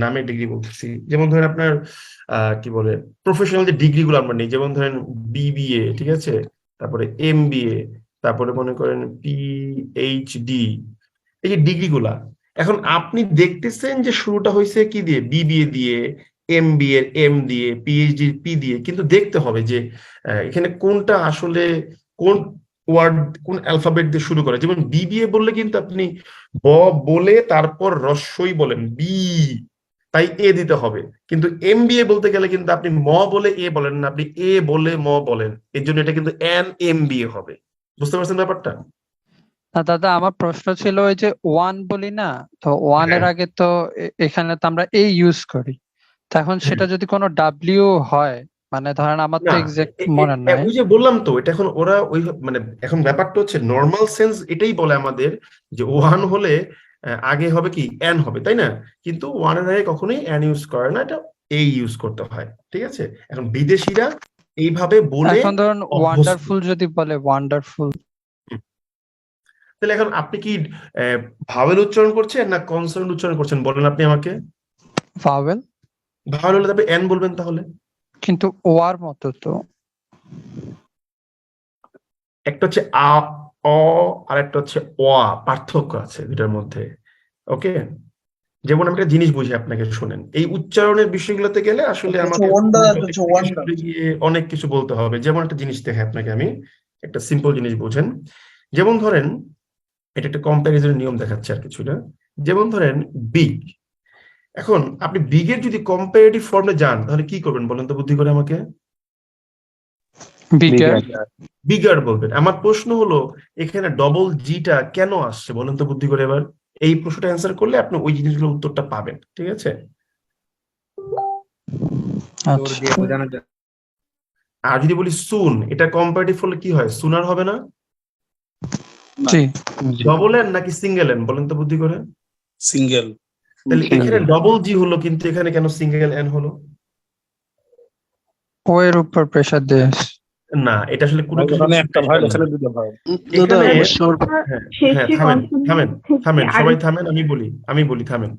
নামের ডিগ্রি বলতেছি, যেমন ধরেন আপনার কি বলে প্রফেশনাল যে ডিগ্রি গুলো আমরা নিই, যেমন ধরেন বিবিএ, ঠিক আছে, তারপরে এমবিএ, তারপরে মনে করেন পিএইচডি, এই যে ডিগ্রি গুলা, এখন আপনি দেখতেছেন যে শুরুটা হয়েছে কি দিয়ে, বিবিএ দিয়ে, এমবিএ এর এম দিয়ে, পিএইচডি পি দিয়ে, কিন্তু দেখতে হবে যে এখানে কোনটা আসলে কোন ওয়ার্ড, কোন অ্যালফাবেট দিয়ে শুরু করে। যেমন বিবিএ বললে কিন্তু আপনি ব বলে তারপর রস্বই বলেন বি, তাই এ দিতে হবে। কিন্তু এমবিএ বলতে গেলে কিন্তু আপনি ম বলে এ বলেন না, আপনি এ বলে ম বলেন, এর জন্য এটা কিন্তু এন এমবিএ হবে। বুঝতে পারছেন ব্যাপারটা? না দাদা, আমার প্রশ্ন ছিল ওই যে ওয়ান বলি না, তো ওয়ানের হ্যাঁ আগে তো এখানে তো আমরা এই ইউজ করি, তখন সেটা যদি কোনো ডাব্লিউ হয়, মানে ধরেন আমার তো না, এক্সাক্ট মনে নাই। ওই যে বললাম তো, এটা এখন ওরা ওই মানে এখন ব্যাপারটা হচ্ছে নর্মাল সেন্স এটাই বলে আমাদের যে ওয়ান হলে আগে হবে কি এন হবে, তাই না? কিন্তু ওয়ানের আগে কখনোই এন ইউজ করে না, এটা এই ইউজ করতে হয়, ঠিক আছে? এখন বিদেশিরা এইভাবে বলে এখন ধরুন অভ্যস্ত। ওয়ান্ডারফুল যদি বলে ওয়ান্ডারফুল, তাহলে এখন আপনি কি ভাওয়েল উচ্চারণ করছেন না কনসোনেন্ট উচ্চারণ করছেন বলেন আপনি আমাকে। ভাওয়েল, ভাওয়েল হলে তবে এন বলবেন তাহলে। কিন্তু ওয়ার মতো তো। একটা হচ্ছে আ, অ, আর একটা হচ্ছে ওয়া, পার্থক্য আছে দুটার মধ্যে, ওকে? যেমন আমি একটা জিনিস বুঝি আপনাকে, শোনেন, এই উচ্চারণের বিষয়গুলোতে গেলে আসলে আমাকে গিয়ে অনেক কিছু বলতে হবে। যেমন একটা জিনিস দেখে আপনাকে আমি একটা সিম্পল জিনিস বুঝেন, যেমন ধরেন এটা একটা কম্প্যারিজনের নিয়ম দেখাচ্ছে আর কিছু না। যেমন ধরেন বিগ, এখন আপনি বিগের যদি কম্পারেটিভ ফর্মে যান তাহলে কি করবেন বলেন তো বুদ্ধি করে আমাকে? বিগার। বিগার বলবেন। আমার প্রশ্ন হলো এখানে ডবল জিটা কেন আসছে বলেন তো বুদ্ধি করে এবার। এই প্রশ্নটা অ্যান্সার করলে আপনি ওই জিনিসগুলোর উত্তরটা পাবেন, ঠিক আছে? আর যদি বলি সুন, এটা কম্পারেটিভ হলে কি হয়, সুনার হবে না? জি, ডবল এন নাকি সিঙ্গেল এন বলেন তো বুদ্ধি করে। সিঙ্গেল। তাহলে এখানে ডবল জি হলো কিন্তু এখানে কেন সিঙ্গেল এন হলো? ও এর উপর প্রেসার দিয়ে। না, এটা আসলে কোনো কিছু এখানে একটা ভাই, এখানে দুটো ভাই। দাদা এখানে সর্ব- হ্যাঁ থামেন থামেন থামেন সবাই থামেন, আমি বলি থামেন।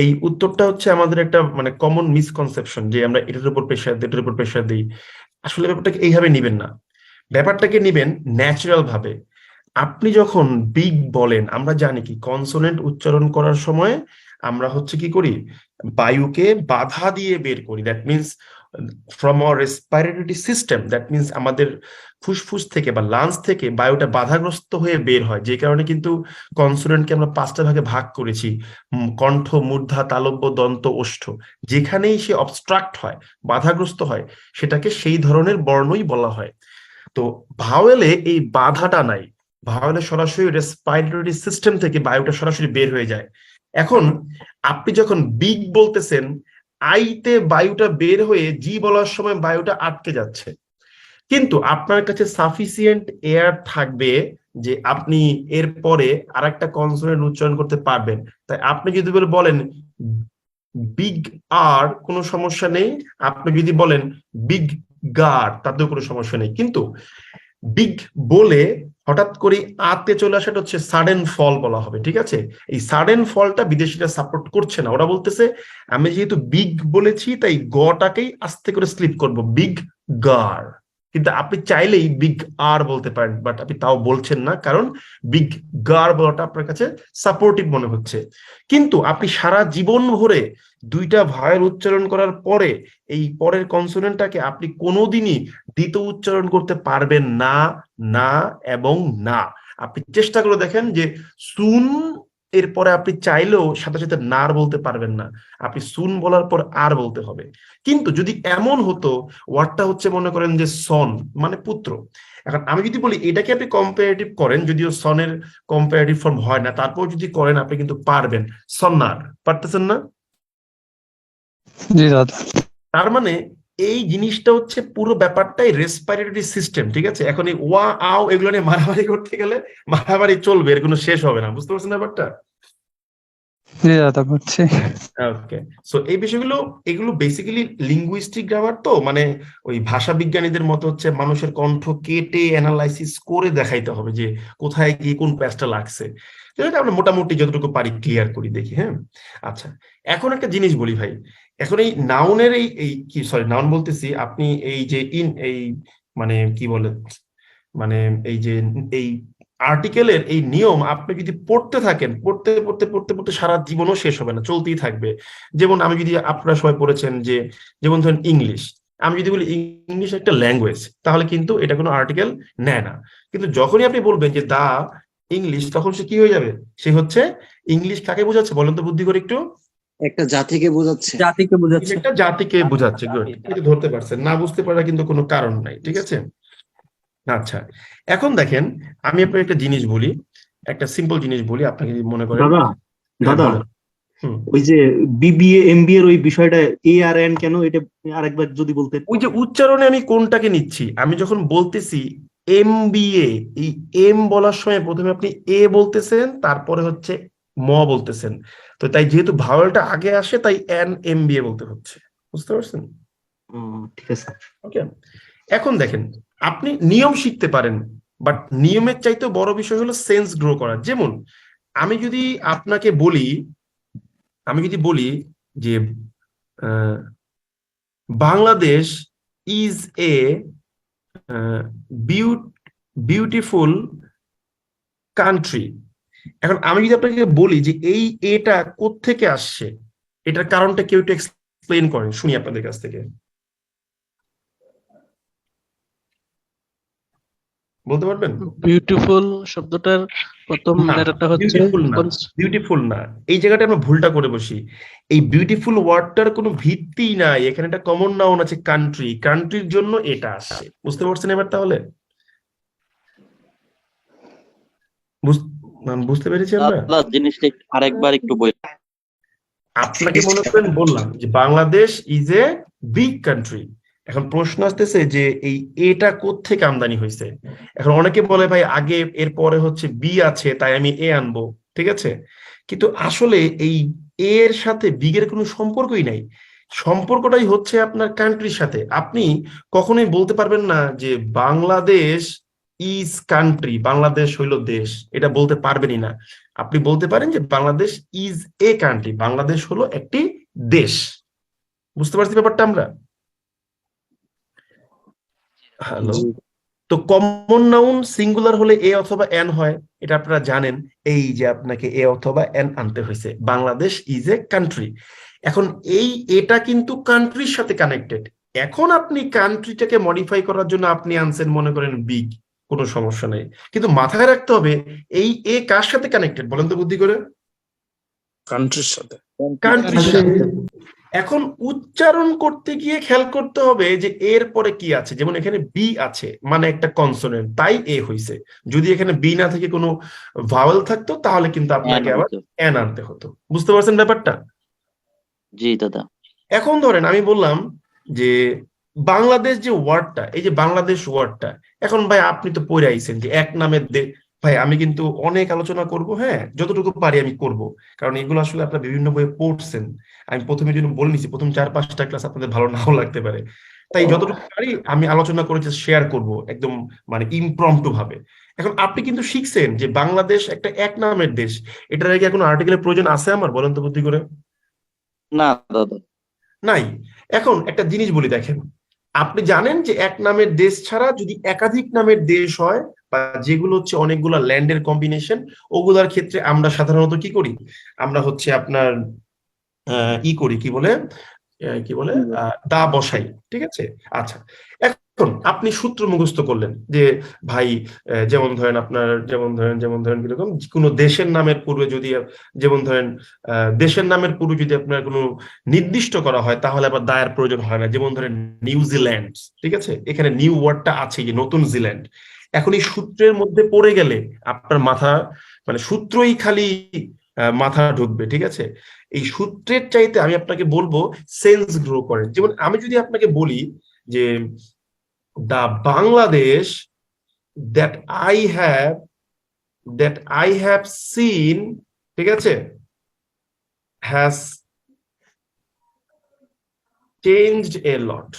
এই উত্তরটা হচ্ছে আমাদের একটা মানে কমন মিসকনসেপশন যে আমরা এটার উপর প্রেসার দিই, এটার উপর প্রেসার দিই। আসলে ব্যাপারটাকে এইভাবে নিবেন না, ব্যাপারটাকে নিবেন ন্যাচারাল ভাবে। আপনি যখন বিগ বলেন, আমরা জানি কি কনসোনেন্ট উচ্চারণ করার সময় আমরা হচ্ছে কি করি, বায়ুকে বাধা দিয়ে বের করি। That means from our respiratory system, that means আমাদের ফুসফুস থেকে বা লাংস থেকে বায়ুটা বাধাগ্রস্ত হয়ে বের হয়। যে কারণে কিন্তু কনসোনেন্টকে আমরা 5টা ভাগে ভাগ করেছি, কণ্ঠ, মূর্ধা, তালব্য, দন্ত, ওষ্ঠ। যেখানেই সে অবস্ট্রাক্ট হয়, বাধাগ্রস্ত হয়, সেটাকে সেই ধরনের বর্ণই বলা হয়। তো ভাওয়েলে এই বাধাটা নাই, ভাওয়েলে সরাসরি রেসপিরেটরি সিস্টেম থেকে বায়ুটা সরাসরি বের হয়ে যায়। এখন আপনি যখন বিগ বলতেছেন, আইতে বায়ুটা বের হয়ে জি বলার সময় বায়ুটা আটকে যাচ্ছে, কিন্তু আপনার কাছে সাফিসিয়েন্ট এয়ার থাকবে যে আপনি এর পরে আরেকটা কনসোনেন্ট উচ্চারণ করতে পারবেন। তাই আপনি যদি বলেন বিগ আর, কোনো সমস্যা নেই। আপনি যদি বলেন বিগ গার, তাতেও কোনো সমস্যা নেই। কিন্তু বিগ বলে হঠাৎ করে আতে চলে আসাটা হচ্ছে সাডেন ফল বলা হবে, ঠিক আছে? এই সাডেন ফলটা বিদেশিরা সাপোর্ট করছে না। ওরা বলতেছে আমি যেহেতু বিগ বলেছি তাই গটাকেই আস্তে করে স্লিপ করব, বিগ গার। কিন্তু আপনি চাইলেই বিগ আর বলতে পারেন, বাট আপনি তাও বলছেন না, কারণ বিগ গার বলাটা আপনার কাছে সাপোর্টিভ মনে হচ্ছে। কিন্তু আপনি সারা জীবন ভরে দুইটা ভায়ের উচ্চারণ করার পরে এই পরের কনসোনেন্টটাকে আপনি কোনোদিনই দ্বিতীয় উচ্চারণ করতে পারবেন না, না এবং না। আপনি চেষ্টা করে দেখেন যে সুন এরপরে আপনি চাইলেও সাথে সাথে নার বলতে পারবেন না, আপনি সুন বলার পর আর বলতে হবে। কিন্তু যদি এমন হতো ওয়ার্ডটা হচ্ছে মনে করেন যে সন মানে পুত্র, এখন আমি যদি বলি এটাকে আপনি কম্পারেটিভ করেন, যদিও সনের কম্পারেটিভ ফর্ম হয় না, তারপর যদি করেন আপনি কিন্তু পারবেন, সন্নার পারতেছেন না? জি দাদা। তার মানে এই জিনিসটা হচ্ছে পুরো ব্যাপারটাই রেসপিরেটরি সিস্টেম, ঠিক আছে? এখন এই ওয়া আও এগুলো নিয়ে মারামারি করতে গেলে মারামারি চলবে, এর কোনো শেষ হবে না, বুঝতে পারছেন ব্যাপারটা? জি দাদা বুঝছি। ওকে, সো এই বিষয়গুলো এগুলো বেসিক্যালি লিঙ্গুইস্টিক গ্রামার, তো মানে ওই ভাষা বিজ্ঞানীদের মতো হচ্ছে মানুষের কণ্ঠ কেটে অ্যানালাইসিস করে দেখাইতে হবে যে কোথায় গিয়ে কোন প্যাচটা লাগছে। যেটা আমরা মোটামুটি যতটুকু পারি ক্লিয়ার করি দেখি, হ্যাঁ? আচ্ছা, এখন একটা জিনিস বলি ভাই, এখন এই নাউনের এই কি সরি নাউন বলতেছি, আপনি এই যে এই মানে কি বলে মানে এই যে এই আর্টিকেলের এই নিয়ম আপনি যদি পড়তে থাকেন, পড়তে পড়তে পড়তে পড়তে সারা জীবনও শেষ হবে না, চলতেই থাকবে। যেমন আমি যদি, আপনারা সবাই পড়েছেন যে, যেমন ধরেন ইংলিশ, আমি যদি বলি ইংলিশ একটা ল্যাঙ্গুয়েজ, তাহলে কিন্তু এটা কোনো আর্টিকেল নেয় না। কিন্তু যখনই আপনি বলবেন যে দা ইংলিশ, তখন সে কি হয়ে যাবে? সে হচ্ছে ইংলিশ কাকে বোঝাচ্ছে বলেন তো বুদ্ধি করে একটু? একটা জাতিকে বোঝাচ্ছে। একটা জাতিকে বোঝাচ্ছে। গুড, এটা ধরতে পারছেন, না বুঝতে পারার কিন্তু কোনো কারণ নাই, ঠিক আছে? আচ্ছা, এখন দেখেন আমি আপনাকে একটা জিনিস বলি, একটা সিম্পল জিনিস বলি, আপনাকে যদি মনে করেন। দাদা হ্যাঁ, দাদা বলেন। ওই যে বিবিএ এমবিএ এর ওই বিষয়টা এ আর এন কেন, এটা আরেকবার যদি বলতেন। ওই যে উচ্চারণে আমি কোনটাকে নিচ্ছি, আমি যখন বলতেছি এমবিএ, এই এম বলার সময় প্রথমে আপনি এ বলতেছেন, তারপরে হচ্ছে ম বলতেছেন, তো তাই যেহেতু ভাওয়েলটা আগে আসে তাই এন এমবিএ বলতে হচ্ছে, বুঝতে পারছেন? ঠিক আছে। ওকে, এখন দেখেন আপনি নিয়ম শিখতে পারেন, বাট নিয়মের চাইতে বড় বিষয় হলো সেন্স গ্রো করা। যেমন আমি যদি আপনাকে বলি, যে Bangladesh is a beautiful country, এখন আমি যদি আপনাকে বলি যে এই এটা কোত্থেকে আসছে, এটার কারণটা কেউ একটু এক্সপ্লেইন করেন, শুনি আপনাদের কাছ থেকে, বলতে পারবেন? বিউটিফুল শব্দটার প্রথম লেটারটা হচ্ছে বিউটিফুল না, এই জায়গাটা আমরা ভুলটা করে বসি। এই বিউটিফুল ওয়ার্ডটার কোনো ভিত্তি নাই, এখানে একটা কমন নাউন আছে কান্ট্রি, কান্ট্রির জন্য এটা আসছে, বুঝতে পারছেন এবার? তাহলে বুঝতে পেরেছি আমরা? জিনিসটা আরেকবার একটু বলি। আপনাকে মনে করেন বললাম যে Bangladesh is a big country, এখন প্রশ্ন আসতেছে যে এই এটা কোত্থেকে আমদানি হয়েছে। এখন অনেকে বলে ভাই আগে এর পরে হচ্ছে বি আছে তাই আমি এ আনবো, ঠিক আছে? কিন্তু আসলে এই এর সাথে বিগ এর কোনো সম্পর্কই নাই, সম্পর্কটাই হচ্ছে আপনার কান্ট্রির সাথে। আপনি কখনোই বলতে পারবেন না যে বাংলাদেশ ইজ কান্ট্রি, বাংলাদেশ হইল দেশ, এটা বলতে পারবেনই না। আপনি বলতে পারেন যে Bangladesh is a country, Bangladesh হলো একটি দেশ, বুঝতে পারছি ব্যাপারটা আমরা? হ্যালো, তো কমন নাউন সিঙ্গুলার হলে এ অথবা এন হয়, এটা আপনারা জানেন। এই যে আপনাকে এ অথবা এন আনতে হয়েছে, বাংলাদেশ ইজ এ কান্ট্রি। এখন এই এটা কিন্তু কান্ট্রির সাথে কানেক্টেড, এখন আপনি কান্ট্রিটাকে মডিফাই করার জন্য আপনি আনছেন মনে করেন বিগ, কোনো সমস্যা নেই, কিন্তু মাথায় রাখতে হবে এই এ কার সাথে কানেক্টেড বলেন তো বুদ্ধি করে? কান্ট্রির সাথে। কান্ট্রির সাথে। এখন উচ্চারণ করতে গিয়ে খেয়াল করতে হবে যে এর পরে কি আছে, যেমন এখানে বি আছে মানে একটা কনসোনেন্ট, তাই এ হইছে। যদি এখানে বি না থেকে কোনো ভাওয়েল থাকতো তাহলে কিন্তু আপনাকে আবার এন আনতে হতো, বুঝতে পারছেন ব্যাপারটা? জি দাদা। এখন ধরেন আমি বললাম যে বাংলাদেশ যে ওয়ার্ডটা, এই যে বাংলাদেশ ওয়ার্ডটা, এখন ভাই আপনি তো পড়ে আইছেন যে এক নামের ভাই আমি কিন্তু অনেক আলোচনা করব, হ্যাঁ যতটুকু পারি আমি করব, কারণ এগুলো আসলে আপনারা বিভিন্ন বইয়ে পড়ছেন। আমি প্রথমে জন্য বলে নিছি প্রথম 4-5টা ক্লাস আপনাদের ভালো নাও লাগতে পারে, তাই যতটুকু পারি আমি আলোচনা করে শেয়ার করব একদম মানে ইমপ্রম্পটু ভাবে। এখন আপনি কিন্তু শিখছেন যে বাংলাদেশ একটা এক নামের দেশ, এটার আগে কোনো আর্টিকেলের প্রয়োজন আছে আমার বলেন তো বুদ্ধি করে? না দাদা, নাই। এখন একটা জিনিস বলি দেখেন, আপনি জানেন যে এক নামের দেশ ছাড়া যদি একাধিক নামের দেশ হয় বা যেগুলো হচ্ছে অনেকগুলা ল্যান্ডের কম্বিনেশন, ওগুলার ক্ষেত্রে আমরা সাধারণত কি করি, আমরা হচ্ছে আপনার কি বলে দা বসাই, ঠিক আছে? আচ্ছা, এখন আপনি সূত্র মুখস্থ করলেন যে ভাই যেমন ধরেন কিরকম কোনো দেশের নামের পূর্বে যদি যেমন ধরেন দেশের নামের পূর্বে যদি আপনার কোনো নির্দিষ্ট করা হয় তাহলে আবার দায়ের প্রয়োজন হয় না। যেমন ধরেন নিউজিল্যান্ড, ঠিক আছে, এখানে নিউ ওয়ার্ডটা আছে, যে নতুন জিল্যান্ড। এখন এই সূত্রের মধ্যে পড়ে গেলে আপনার মাথা মানে সূত্রই খালি মাথা ঢুকবে, ঠিক আছে? এই সূত্রের চাইতে আমি আপনাকে বলবো সেন্স গ্রো করেন। যেমন আমি যদি আপনাকে বলি যে the Bangladesh that I have seen, ঠিক আছে, হ্যাজ চেঞ্জড এ লট।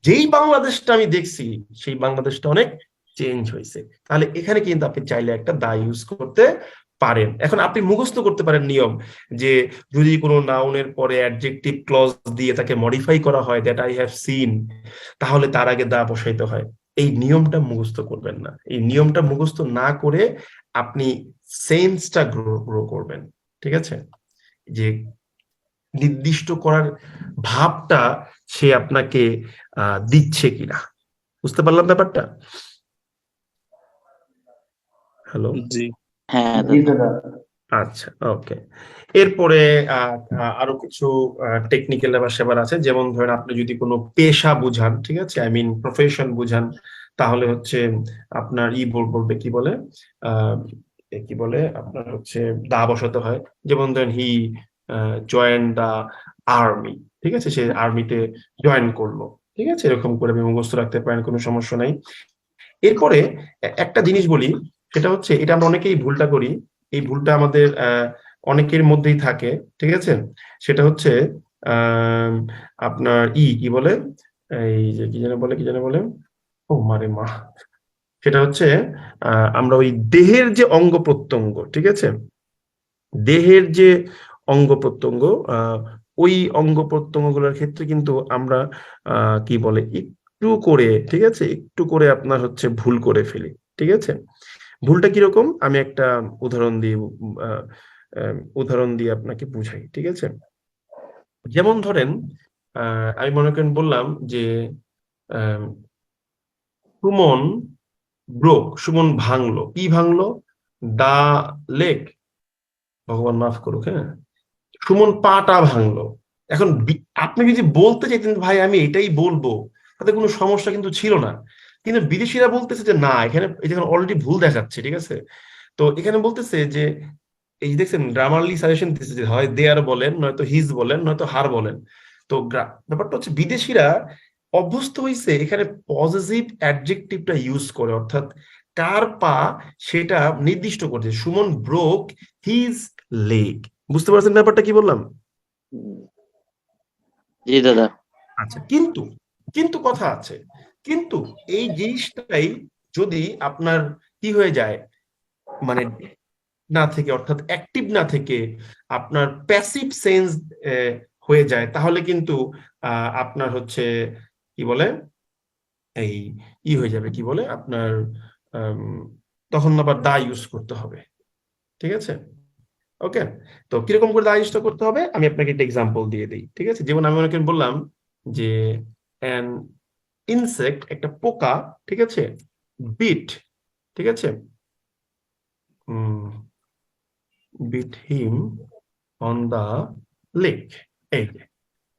যেই বাংলাদেশটা আমি দেখছি সেই বাংলাদেশটা অনেক চেঞ্জ হয়েছে। তাহলে এখানে কিন্তু আপনি চাইলে একটা দা ইউজ করতে পারেন। এখন আপনি মুখস্থ করতে পারেন নিয়ম, যে যদি কোনো নাউনের পরে অ্যাডজেক্টিভ ক্লজ দিয়ে তাকে মডিফাই করা হয় দ্যাট আই হ্যাভ সিন, তাহলে তার আগে দা বসাইতে হয়। এই নিয়মটা মুখস্থ করবেন না। এই নিয়মটা মুখস্থ না করে আপনি সেন্সটা গ্রো করবেন, ঠিক আছে? যে নির্দিষ্ট করার ভাবটা সে আপনাকে দিচ্ছে কিনা। বুঝতে পারলাম ব্যাপারটা? হ্যালো, জি। হ্যাঁ দাদা। আচ্ছা, ওকে। এরপরে আরো কিছু টেকনিক্যাল ব্যাপার আছে। যেমন ধরেন আপনি যদি কোনো পেশা বুঝান, ঠিক আছে, আই মিন প্রফেশন বুঝান, তাহলে হচ্ছে আপনার বলবে কি বলে আপনার হচ্ছে দা বসাতে হয়। যেমন ধরেন হি জয়েন দা আর্মি, ঠিক আছে, সে আর্মিতে জয়েন করলো, ঠিক আছে, এরকম করে আপনি মুখস্থ রাখতে পারেন, কোনো সমস্যা নাই। এরপরে একটা জিনিস বলি, সেটা হচ্ছে এটা আমরা অনেকেই ভুলটা করি, এই ভুলটা আমাদের অনেকের মধ্যেই থাকে, ঠিক আছে? সেটা হচ্ছে আপনার কি বলে এই যে কি যেন বলে ও মারে মা, সেটা হচ্ছে আমরা ওই দেহের যে অঙ্গ প্রত্যঙ্গ, ঠিক আছে, দেহের যে অঙ্গ প্রত্যঙ্গ, ওই অঙ্গ প্রত্যঙ্গ গুলোর ক্ষেত্রে কিন্তু আমরা কি বলে একটু করে, ঠিক আছে, একটু করে আপনার হচ্ছে ভুল করে ফেলি, ঠিক আছে? ভুলটা কিরকম আমি একটা উদাহরণ দিয়ে আপনাকে বুঝাই, ঠিক আছে? যেমন ধরেন আমি মনে করেন বললাম যে সুমন ভাঙলো, কি ভাঙলো? দা লেগ, ভগবান মাফ করুক, হ্যাঁ, সুমন পাটা ভাঙলো। এখন আপনি যদি বলতে চাইতেন ভাই আমি এটাই বলবো, তাতে কোনো সমস্যা কিন্তু ছিল না। কিন্তু বিদেশিরা বলতেছে যে না, এখানে অলরেডি ভুল দেখাচ্ছে, ঠিক আছে? তো এখানে বলতেছে যে এই যে দেখছেন গ্রামারলি সাজেশন দিতেছে যে হয় দেয়ার বলেন, নয়তো হিজ বলেন, নয়তো হার বলেন। তো ব্যাপারটা হচ্ছে বিদেশিরা অভ্যস্ত হয়েছে এখানে পজিটিভ অ্যাডজেক্টিভটা ইউজ করে, অর্থাৎ কার পা সেটা নির্দিষ্ট করছে। Suman broke his leg. বুঝতে পারছেন ব্যাপারটা কি বললাম? জি দাদা। আচ্ছা, কিন্তু কথা আছে, কিন্তু এই জিনিসটাই যদি আপনার কি হয়ে যায়, মানে না থেকে, অর্থাৎ অ্যাক্টিভ না থেকে আপনার প্যাসিভ সেন্স হয়ে যায়, তাহলে কিন্তু আপনার হচ্ছে কি বলে এই হয়ে যাবে, কি বলে আপনার তখন আবার দা ইউজ করতে হবে, ঠিক আছে? ওকে, তো কিরকম করে দা ইউজটা করতে হবে আমি আপনাকে একটা এক্সাম্পল দিয়ে দিই, ঠিক আছে? যেমন আমি অনেকে বললাম যে অ্যান ইনসেক্ট, একটা পোকা, ঠিক আছে, বিট, ঠিক আছে, bit him on the leg. এই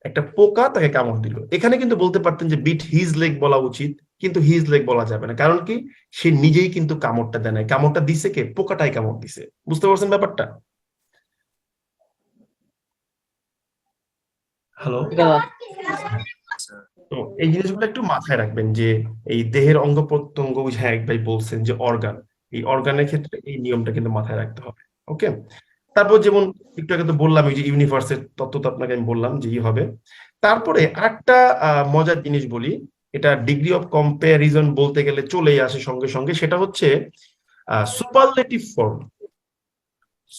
একটা পোকা তাকে কামড় দিল। এখানে কিন্তু বলতে পারতেন যে বিট হিজ লেগ বলা উচিত, কিন্তু হিজ লেগ বলা যাবে না। কারণ কি, সে নিজেই কিন্তু কামড়টা দেয় নাই, কামড়টা দিছে কে? পোকাটাই কামড় দিছে। বুঝতে পারছেন ব্যাপারটা? হ্যালো, তো এই জিনিসগুলো একটু মাথায় রাখবেন যে এই দেহের অঙ্গ প্রত্যঙ্গ, হ্যাঁ এক ভাই বলছেন যে অর্গান, এই অর্গানের ক্ষেত্রে এই নিয়মটা কিন্তু মাথায় রাখতে হবে। ওকে, তারপর যেমন একটু আগে তো বললাম এই যে ইউনিভার্সের তত্ত্ব তো আপনাকে আমি বললাম যে হবে। তারপরে আরেকটা মজার জিনিস বলি, এটা ডিগ্রি অফ কম্প্যারিজন বলতে গেলে চলেই আসে সঙ্গে সঙ্গে, সেটা হচ্ছে সুপারলেটিভ ফর্ম।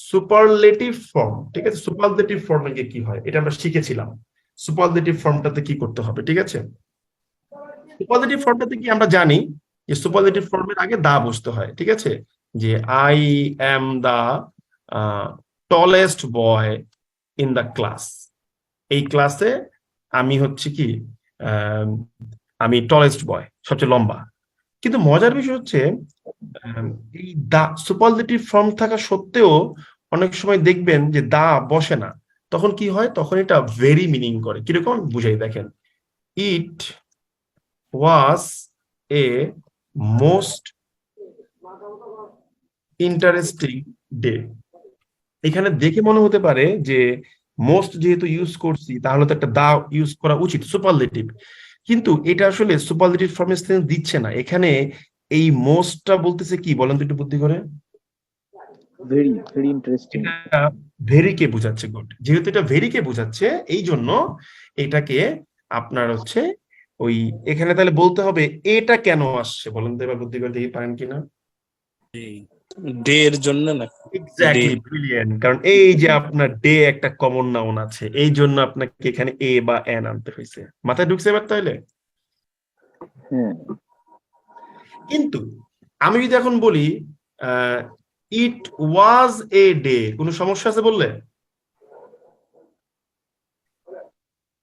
সুপারলেটিভ ফর্ম, ঠিক আছে? সুপারলেটিভ ফর্মে কি হয় এটা আমরা শিখেছিলাম। সুপারলেটিভ ফর্মটাতে কি করতে হবে, ঠিক আছে? সুপারলেটিভ ফর্মটাতে কি আমরা জানি যে সুপারলেটিভ ফর্মের আগে দা বসতে হয়, ঠিক আছে? যে I am the tallest boy in the class. এই ক্লাসে আমি হচ্ছে কি আমি টলেস্ট বয়, সবচেয়ে লম্বা। কিন্তু মজার বিষয় হচ্ছে এই দা সুপারলেটিভ ফর্ম থাকা সত্ত্বেও অনেক সময় দেখবেন যে দা বসে না। তখন কি হয়? তখন এটা ভেরি মিনিং করে। কিরকম বুঝাই দেখেন, ইট ওয়াজ এ মোস্ট ইন্টারেস্টিং ডে। এখানে দেখে মনে হতে পারে যে মোস্ট যেহেতু ইউজ করছি তাহলে তো একটা দা ইউজ করা উচিত, সুপারলেটিভ। কিন্তু এটা আসলে সুপারলেটিভ ফর্মের সেন্স দিচ্ছে না। এখানে এই মোস্টটা বলতেছে কি বলেন তো একটু বুদ্ধি করে? Very very interesting. এটা ভেরিকে বোঝাচ্ছে। গুড, যেহেতু এটা ভেরিকে বোঝাচ্ছে এই জন্য এটাকে আপনার হচ্ছে ওই এখানে তাহলে বলতে হবে এটা কেন আসছে বলেন তো এবার বুদ্ধি করে দেখি পারেন কিনা। ডে এর জন্য না? Exactly, brilliant. কারণ এই যে আপনার ডে একটা কমন নাউন আছে, এই জন্য আপনাকে এখানে এ বা এন আনতে হয়েছে। মাথায় ঢুকছে এবার তাহলে? হ্যাঁ, কিন্তু আমি যদি এখন বলি ইট ওয়াজ এ ডে, কোনো সমস্যা আছে বললে?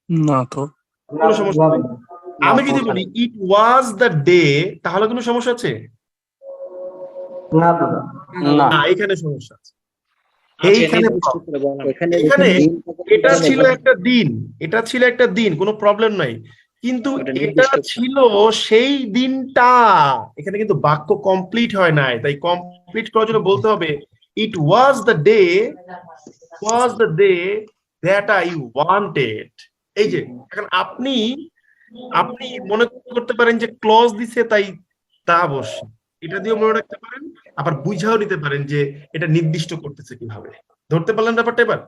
না তো। কোনো সমস্যা নেই। আমি যদি বলি ইট ওয়াজ দ্য ডে, তাহলে কোনো সমস্যা আছে? না, এখানে সমস্যা আছে। এইখানে এখানে এটা ছিল একটা দিন, এটা ছিল একটা দিন, কোনো প্রবলেম নাই। কিন্তু এটা ছিল সেই দিনটা। এখানে কিন্তু বাক্য কমপ্লিট হয় নাই, তাই কমপ্লিট করার জন্য বলতে হবে it was the day, was the day that I wanted. এই যে এখন আপনি মনে করতে পারেন যে ক্লজ দিছে তাই তা বসে, এটা দিয়েও মনে রাখতে পারেন, আবার বুঝাও নিতে পারেন যে এটা নির্দিষ্ট করতেছে কিভাবে। ধরতে পারলেন ব্যাপারটা এবার?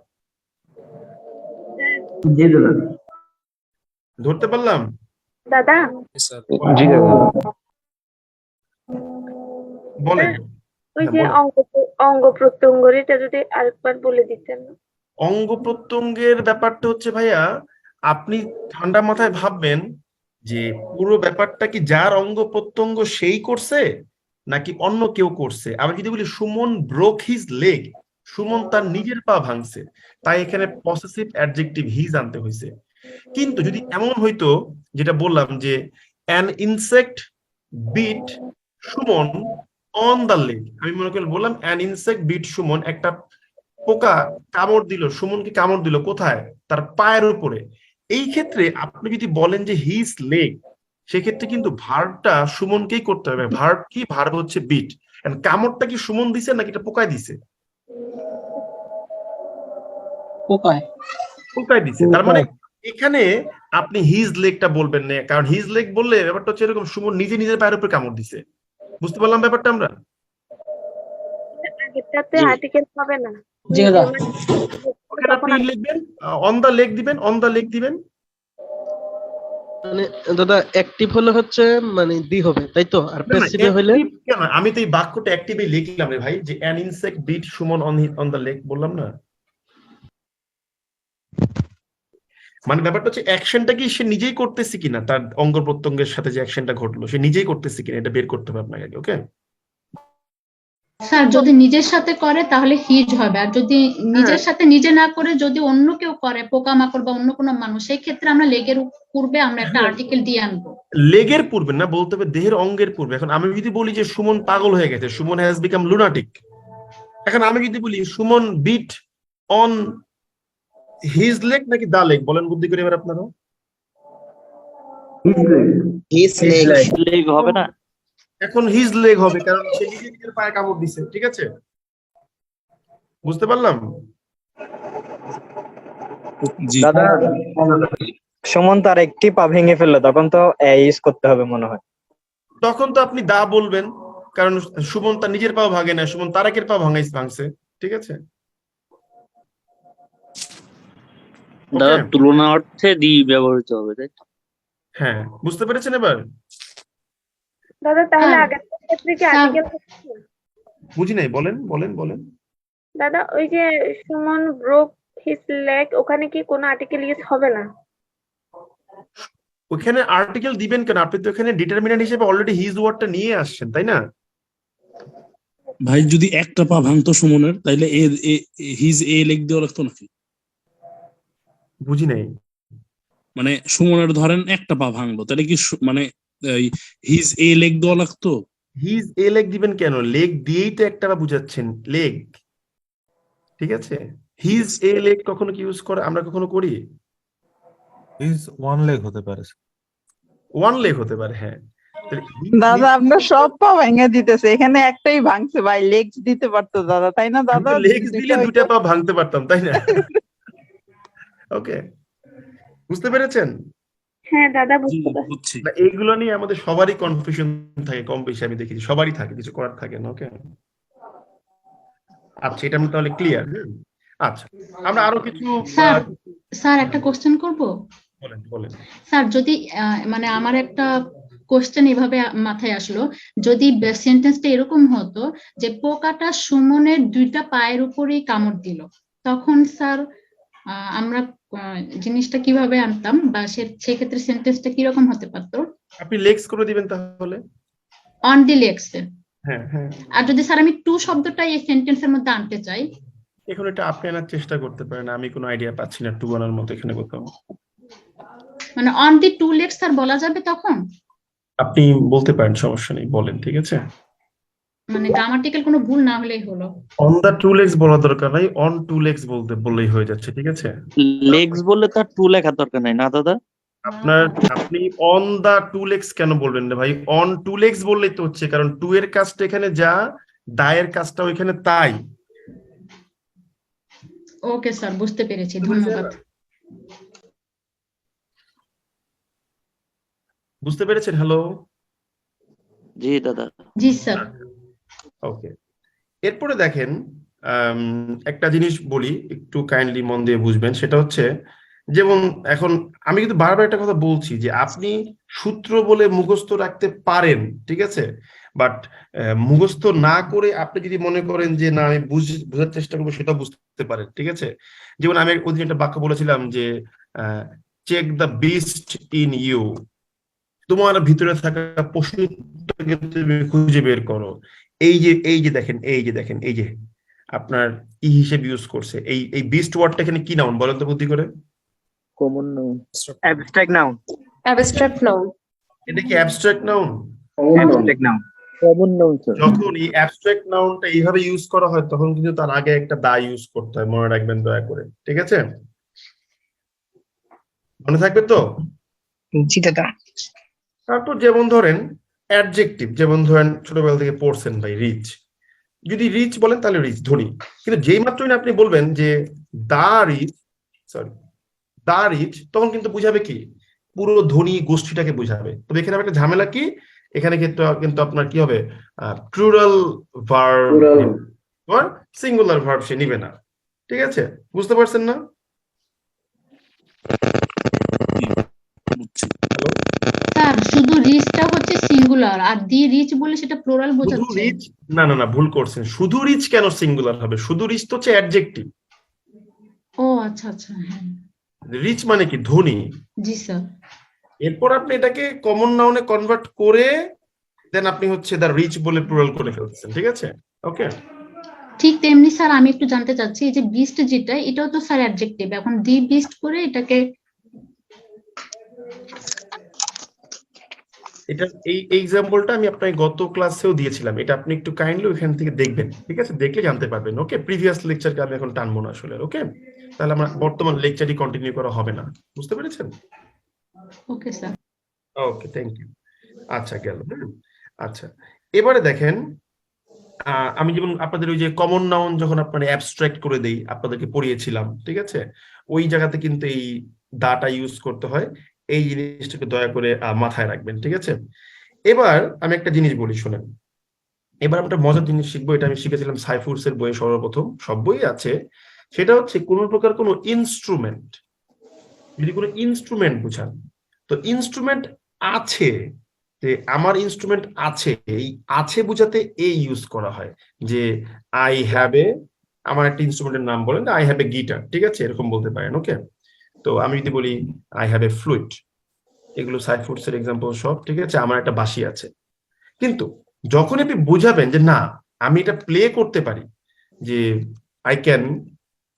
ধরতে পারলাম দাদা? জি দাদা। বলেন। ওই হ্যাঁ, যে বলেন। অঙ্গ প্রত্যঙ্গের এটা যদি আরেকবার বলে দিতেন। অঙ্গ প্রত্যঙ্গের ব্যাপারটা হচ্ছে ভাইয়া, আপনি ঠান্ডা মাথায় ভাববেন যে পুরো ব্যাপারটা কি যার অঙ্গ প্রত্যঙ্গ সেই করছে নাকি অন্য কেউ করছে। আমি যদি বলি Suman broke his leg, Suman তার নিজের পা ভাঙছে, তাই এখানে পসেসিভ অ্যাডজেক্টিভ হিজ আনতে হয়েছে। কিন্তু যদি এমন হইতো যেটা বললাম যে an insect bit Suman on the leg, আমি মনে করি বললাম অ্যান ইনসেক্ট বিট সুমন, একটা পোকা কামড় দিল সুমনকে, কামড় দিল কোথায়? তার পায়ের উপরে। এই ক্ষেত্রে আপনি যদি বলেন যে হিজ লেগ, সেক্ষেত্রে কিন্তু ভার্বটা সুমনকেই করতে হবে। ভার্ব কি? ভার্ব হচ্ছে বিট। কামড়টা কি সুমন দিছে নাকি এটা পোকায় দিছে? পোকায় দিছে। তার মানে এখানে আপনি হিজ লেগটা বলবেন না, কারণ হিজ লেগ বললে ব্যাপারটা হচ্ছে এরকম সুমন নিজে নিজের পায়ের উপরে কামড় দিছে। বুঝতে পারলাম ব্যাপারটা আমরা? আগেরটাতে আর্টিকেল হবে না। ওখানে আপনি লিখবেন অন দা লেগ দিবেন, অন দা লেগ দিবেন। মানে দাদা অ্যাক্টিভ হলে হচ্ছে মানে দি হবে তাই তো, আর প্যাসিভে হলে কেন? আমি তো এই বাক্যটা অ্যাক্টিভে লিখলাম রে ভাই, যে an insect bit Suman on the leg বললাম না। মানে ব্যাপারটা হচ্ছে অ্যাকশনটা কি সে নিজেই করতেছে কিনা, তার অঙ্গ প্রত্যঙ্গের সাথে যে অ্যাকশনটা ঘটলো সে নিজেই করতেছে কিনা, এটা বের করতে হবে আপনাকে আগে। ওকে স্যার, যদি নিজের সাথে করে তাহলে হিজ হবে, আর যদি নিজের সাথে নিজে না করে যদি অন্য কেউ করে, পোকামাকড় বা অন্য কোনো মানুষ, সেই ক্ষেত্রে আমরা লেগের পূর্বে আমরা একটা আর্টিকেল দিয়ে আনবো। লেগের পূর্বে না, বলতে হবে দেহের অঙ্গের পূর্বে। এখন আমি যদি বলি যে সুমন পাগল হয়ে গেছে, সুমন হ্যাজ বিকাম লুনাটিক, এখন আমি যদি বলি Suman bit on his leg নাকি দা লেগ, বলেন বুদ্ধি করে এবার আপনারা। লেগ হবে না? এখন হিজ লেগ হবে, কারণ সে নিজে নিজের পায়ে কামড় দিছে। ঠিক আছে, বুঝতে পারলাম? দাদা সুমন তার একটি পা ভেঙে ফেললো, তখন তো ইউজ করতে হবে মনে হয়। তখন তো আপনি দা বলবেন, কারণ সুমন তার নিজের পা ভাঙে না, সুমন তারেকের পা ভাঙছে। ঠিক আছে দাদা, তুলনা অর্থে দি ব্যবহৃত হবে, তাই তো? হ্যাঁ, বুঝতে পেরেছেন এবার? দাদা তাহলে আগের ক্ষেত্রে কি আর্টিকেল? বুঝি নাই, বলেন বলেন বলেন। দাদা ওই যে সুমন ব্রোক হিজ লেগ, ওখানে কি কোনো আর্টিকেল ইউজ হবে না? ওখানে আর্টিকেল দিবেন কেন? আপনি তো এখানে ডিটারমিনেন্ট হিসেবে অলরেডি হিজ ওয়ার্ডটা নিয়ে আসছেন, তাই না? ভাই যদি একটা পা ভাঙতো সুমনের তাইলে হিজ এ লেগ দেওয়া লাগতো নাকি? বুঝি নাই। মানে সুমনের ধরেন একটা পা ভাঙলো, তাহলে কি মানে হিজ এ লেগ দেওয়া লাগতো? হিজ এ লেগ দিবেন কেন? লেগ দিয়েই তো একটা বা বুঝাচ্ছেন, লেগ। ঠিক আছে, হিজ এ লেগ কখনো কি ইউজ করে? আমরা কখনো করি? হিজ ওয়ান লেগ হতে পারে। ওয়ান লেগ হতে পারে, হ্যাঁ। দাদা আপনার সব পা ভেঙে দিতেছে, এখানে একটাই ভাঙছে ভাই, লেগস দিতে পারতো দাদা, তাই না দাদা? লেগস দিলে দুইটা পা ভাঙতে পারতাম, তাই না? ওকে, বুঝতে পেরেছেন? হ্যাঁ দাদা বুঝতে পারছি। না, এইগুলো নিয়ে আমাদের সবারই কনফিউশন থাকে কম বেশি, আমি দেখেছি সবারই থাকে, কিছু করার থাকে না। ওকে, আচ্ছা, এটা আমি তাহলে ক্লিয়ার। আচ্ছা, আমরা আরো কিছু স্যার একটা কোশ্চেন করব। বলেন বলেন। স্যার যদি মানে আমার একটা কোশ্চেন এভাবে মাথায় আসলো, যদি সেন্টেন্সটা এরকম হতো যে পোকাটা সুমনের দুইটা পায়ের উপরেই কামড় দিল, তখন স্যার আমরা জিনিসটা কিভাবে আনতাম, বা সেক্ষেত্রে সেন্টেন্সটা কিরকম হতে পারতো? আপনি লেগস করে দিবেন তাহলে, অন দি লেগস। হ্যাঁ হ্যাঁ। আর যদি স্যার আমি টু শব্দটা এই সেন্টেন্সের মধ্যে আনতে চাই, এখন এটা আপনি আনার চেষ্টা করতে পারেন, আমি কোনো আইডিয়া পাচ্ছি না টু আনার মতো এখানে কোথাও। মানে on the two legs sir বলা যাবে তখন? আপনি বলতে পারেন, সমস্যা নেই, বলেন, ঠিক আছে। মানে গ্রামাটিক্যাল কোনো ভুল না হলেই হলো। অন দা টু লেগস বলা দরকার নাই, অন টু লেগস বললেই হয়ে যাচ্ছে, ঠিক আছে। লেগস বললে তো আর টু লেখার দরকার নাই না দাদা? আপনি অন দা টু লেগস কেন বলবেন না ভাই? অন টু লেগস বললেই তো হচ্ছে, কারণ টু এর কাজটা এখানে যা, দায়ের কাজটা ওইখানে তাই। ওকে স্যার, বুঝতে পেরেছি, ধন্যবাদ। বুঝতে পেরেছেন? হ্যালো। জি দাদা। জি স্যার। ওকে, এরপরে দেখেন একটা জিনিস বলি, একটু কাইন্ডলি মন দিয়ে বুঝবেন। সেটা হচ্ছে, যেমন এখন আমি কিন্তু বারবার একটা কথা বলছি যে আপনি সূত্র বলে মুখস্থ রাখতে পারেন, ঠিক আছে, বাট মুখস্থ না করে আপনি যদি মনে করেন যে না আমি বোঝার চেষ্টা করবো, সেটা বুঝতে পারেন, ঠিক আছে। যেমন আমি ওই একটা বাক্য বলেছিলাম যে check the beast in you, তোমার ভিতরে থাকা পশুটাকে তুমি খুঁজে বের করো। এই যে দেখেন, এই যে আপনার ই হিসেবে ইউজ করছে, এই বিস্ট ওয়ার্ডটা এখানে কি নাউন বলেন তো বুদ্ধি করে? Common noun, abstract noun. Abstract noun. এটা কি abstract noun? Abstract noun. Common noun sir. যখন এই অ্যাবস্ট্রাক্ট নাউনটা এইভাবে ইউজ করা হয়, তখন কিন্তু তার আগে একটা দা ইউজ করতে হয়, মনে রাখবেন দয়া করে, ঠিক আছে? মনে থাকবে তো? জি দাদা। তারপর যেমন ধরেন অ্যাডজেক্টিভ, যেমন ধরেন ছোটবেলা থেকে পড়ছেন ভাই, রিচ। যদি রিচ বলেন তাহলে রিচ, ধনী। কিন্তু যেই মাত্রই আপনি বলবেন যে দা রিচ, তখন কিন্তু বুঝাবে কি? পুরো ধনী গোষ্ঠীটাকে বুঝাবে। তবে এখানে একটা ঝামেলা কি, এখানে কিন্তু আপনার কি হবে, প্লুরাল ভার্ব, সিঙ্গুলার ভার্ব সে নিবে না, ঠিক আছে? বুঝতে পারছেন না? স্যার শুধু রিচটা হচ্ছে সিঙ্গুলার, আর দি রিচ বলে সেটা প্লুরাল বোঝাচ্ছে। না না না, ভুল করছেন। শুধু রিচ কেন সিঙ্গুলার হবে? শুধু রিচ তো হচ্ছে অ্যাডজেক্টিভ। ও আচ্ছা আচ্ছা, হ্যাঁ। রিচ মানে কি? ধনী। জি স্যার। এরপর আপনি এটাকে কমন নাউনে কনভার্ট করে দেন আপনি হচ্ছে দা রিচ বলে প্লুরাল করে ফেলতেছেন, ঠিক আছে? ওকে, ঠিক তেমনি স্যার আমি একটু জানতে চাচ্ছি, এই যে বিস্ট যেটা, এটাও তো স্যার অ্যাডজেক্টিভ, এখন দি বিস্ট করে এটাকে এটা এই এক্সাম্পলটা আমি আপনাকে গত ক্লাসেও দিয়েছিলাম, এটা আপনি একটু কাইন্ডলি ওখান থেকে দেখবেন, ঠিক আছে? দেখলে জানতে পারবেন। ওকে, প্রিভিয়াস লেকচারকে আমি এখন টানবো না আসলে। ওকে, তাহলে আমার বর্তমান লেকচারই কন্টিনিউ করা হবে না, বুঝতে পেরেছেন? Okay sir. Okay, thank you. আচ্ছা, গেল। আচ্ছা, এবারে দেখেন, আমি যেমন আপনাদের ওই যে কমন নাউন যখন আপনারা অ্যাবস্ট্রাক্ট করে দেই, আপনাদেরকে পড়িয়েছিলাম, ঠিক আছে? ওই জায়গাতে কিন্তু এই দাটা ইউজ করতে হয়। এই জিনিসটাকে দয়া করে মাথায় রাখবেন, ঠিক আছে? এবার আমি একটা জিনিস বলি, শোনেন। এবার আমরা মজার জিনিস শিখবো, এটা আমি শিখেছিলাম সাইফুরসের বইয়ে সর্বপ্রথম, সব বই আছে। সেটা হচ্ছে কোন প্রকার কোনো ইনস্ট্রুমেন্ট, যদি কোনো ইনস্ট্রুমেন্ট বুঝান, তো ইনস্ট্রুমেন্ট আছে, যে আমার ইনস্ট্রুমেন্ট আছে, এই আছে বুঝাতে এই ইউজ করা হয়। যে আই হ্যাভ এ, আমার একটা ইনস্ট্রুমেন্টের নাম বলেন, আই হ্যাভ এ গিটার, ঠিক আছে? এরকম বলতে পারেন। ওকে, তো আমি যদি বলি আই হ্যাভ এ ফ্লুট, এগুলো সাইফুডস এর এক্সাম্পল সব, ঠিক আছে? আমার একটা বাঁশি আছে, কিন্তু যখন আপনি বুঝাবেন যে না আমি এটা প্লে করতে পারি, যে আই ক্যান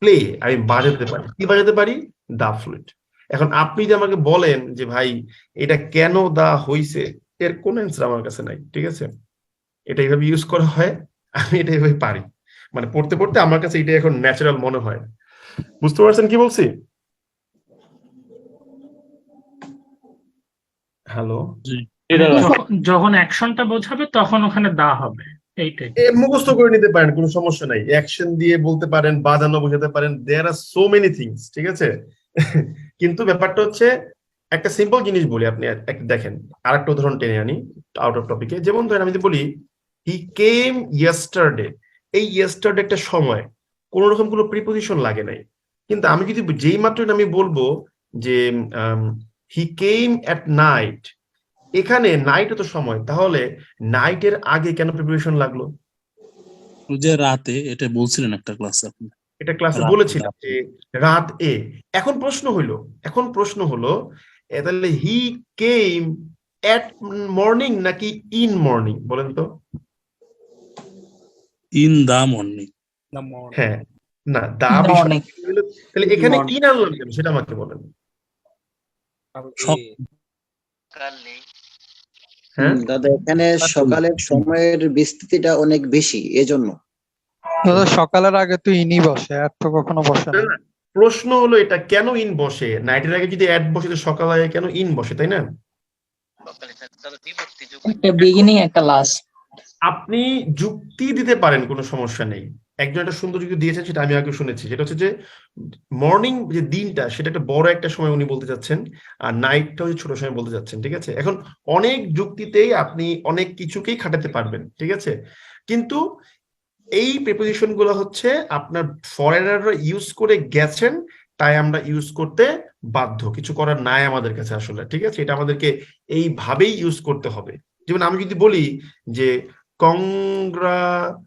প্লে, আমি বাজাতে পারি, কি বাজাতে পারি? দা ফ্লুট। এখন আপনি যে আমাকে বলেন যে ভাই এটা কেন দা হইছে, এর কোন অ্যান্সার আমার কাছে নাই, ঠিক আছে? এটা এইভাবে ইউজ করা হয়, আমি এটা এইভাবে পারি, মানে পড়তে পড়তে আমার কাছে এটা এখন ন্যাচারাল মনে হয়। বুঝতে পারছেন কি বলছি? হ্যালো, যখন অ্যাকশনটা বোঝাবে তখন ওখানে দা হবে, এইটাই। মুখস্থ করে নিতে পারেন, কোনো সমস্যা নাই, অ্যাকশন দিয়ে বলতে পারেন, বাজানো বোঝাতে পারেন, দেয়ার আর সো মেনি থিংস, ঠিক আছে? কিন্তু ব্যাপারটা হচ্ছে একটা সিম্পল জিনিস বলি, আপনি দেখেন আরেকটা উদাহরণ টেনে আনি আউট অফ টপিকে। যেমন ধরেন আমি যদি বলি হি কেম ইয়েস্টারডে, এই ইয়েস্টারডে একটা সময়, কোন রকম কোনো প্রিপোজিশন লাগে নাই, কিন্তু আমি যদি যেই মাত্র আমি বলবো যে হি কেম এট নাইট, এখানে নাইট তো সময়, তাহলে নাইটের আগে কেন প্রিপারেশন লাগলো? ওই যে রাতে, এটা বলছিলেন একটা ক্লাসে আপনি। এটা ক্লাসে রাতে, বলেছিলাম রাতে। যে রাত এ। এখন প্রশ্ন হলো তাহলে হি কেম এট মর্নিং নাকি ইন মর্নিং, বলেন তো? In the morning. হ্যাঁ, না দা In the বিষয়, morning. তাহলে এখানে ইন আনলাম কেন সেটা আমাকে বলেন। হ্যাঁ দাদা এখানে সকালের সময়ের বিস্তৃতিটা অনেক বেশি, এজন্য। দাদা সকালের আগে তো ইনি বসে, আর তো কখনো বসে না। প্রশ্ন হলো এটা কেন ইন বসে? নাইটের আগে যদি অ্যাড বসে, তো সকাল আগে কেন ইন বসে, তাই না? একটা বিগিনিং একটা লাস্ট। আপনি যুক্তি দিতে পারেন, কোনো সমস্যা নেই। একজন একটা সুন্দর যুক্তি দিয়েছেন, সেটা আমি আগে শুনেছি, যেটা হচ্ছে যে মর্নিং যে দিনটা সেটা একটা বড় একটা সময় উনি বলতে চাচ্ছেন, আর নাইটটা হচ্ছে ছোট সময় বলতে চাচ্ছেন, ঠিক আছে? এখন অনেক যুক্তিতেই আপনি অনেক কিছুকেই খাটাতে পারবেন, ঠিক আছে? কিন্তু এই প্রিপোজিশন গুলো হচ্ছে আপনার ফরেনাররা ইউজ করে গেছেন, তাই আমরা ইউজ করতে বাধ্য, কিছু করার নাই আমাদের কাছে আসলে, ঠিক আছে? এটা আমাদেরকে এইভাবেই ইউজ করতে হবে। যেমন আমি যদি বলি যে কংগ্রাচুলেশন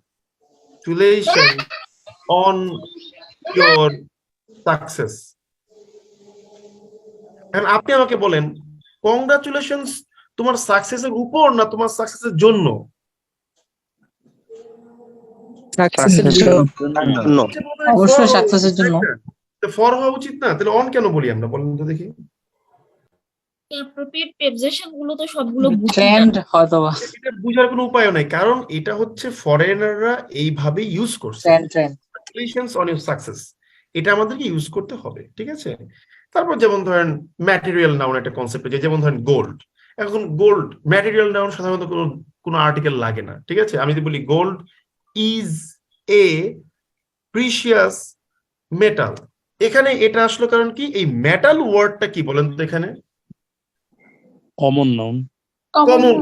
অন ইয়োর সাকসেস, এখন আপনি আমাকে বলেন কংগ্রাচুলেশনস তোমার সাকসেসের উপর না তোমার সাকসেসের জন্য? অবশ্যই সাকসেসের জন্য। ফর হওয়া উচিত না? তাহলে অন কেন বলি আমরা, বলেন তো দেখি? অ্যাপ্রোপ্রিয়েট প্রেপজেশন গুলো তো সবগুলো ট্রেন্ড হয়তো বা এটা বোঝার কোনো উপায় নাই, কারণ এটা হচ্ছে ফরেনাররা এইভাবে ইউজ করছে। কংগ্রাচুলেশনস অন ইউর সাকসেস, এটা আমাদেরকে ইউজ করতে হবে, ঠিক আছে? তারপর যেমন ধরেন ম্যাটেরিয়াল নাউন একটা কনসেপ্ট আছে, যেমন ধরেন গোল্ড। এখন গোল্ড ম্যাটেরিয়াল নাউন সাধারণত কোনো আর্টিকেল লাগে না, ঠিক আছে? আমি যদি বলি gold is a precious metal, এখানে এটা আসলো কারণ কি? এই মেটাল ওয়ার্ডটা কি বলেন তো এখানে? Common noun. কমন,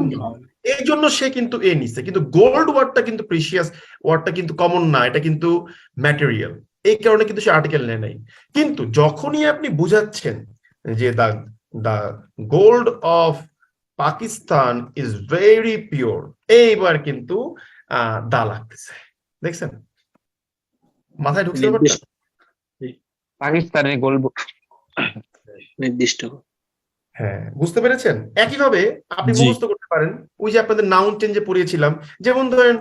এই জন্য সে কিন্তু এ নিছে, কিন্তু গোল্ড ওয়ার্ডটা কিন্তু প্রিশিয়াস ওয়ার্ডটা কিন্তু কমন না, এটা কিন্তু ম্যাটেরিয়াল, এই কারণে কিন্তু সে আর্টিকেল নেয় নাই। কিন্তু যখনই আপনি বুঝাচ্ছেন যে the gold of Pakistan is very pure, এইবার কিন্তু দা লাগতেছে, দেখছেন? মাথায় ঢুকছে ব্যাপারটা? পাকিস্তানের গোল্ড নির্দিষ্ট। হ্যাঁ, বুঝতে পেরেছেন? একইভাবে আপনি মুখস্থ করতে পারেন, ওই যে আপনাদের নাউন চেঞ্জে পড়িয়েছিলাম, যেমন ধরেন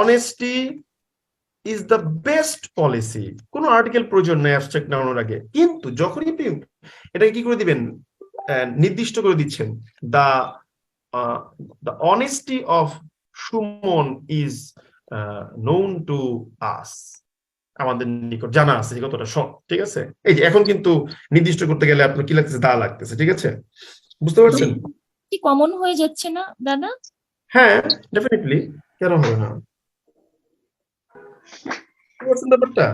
honesty is the best policy, কোনো আর্টিকেল প্রয়োজন নেই অ্যাবস্ট্রাক্ট নাউনের আগে, কিন্তু যখনই আপনি এটাকে কি করে দিবেন, নির্দিষ্ট করে দিচ্ছেন, the the honesty of Suman is known to us, আমাদের নিকট জানা আছে কতটা সৎ, ঠিক আছে? এই যে এখন কিন্তু নির্দিষ্ট করতে গেলে আপনার কি লাগতেছে? দা লাগতেছে, ঠিক আছে? বুঝতে পারছেন? কি কমন হয়ে যাচ্ছে না দাদা? হ্যাঁ, ডেফিনেটলি, কেন হবে না? বুঝতে ব্যাপারটা?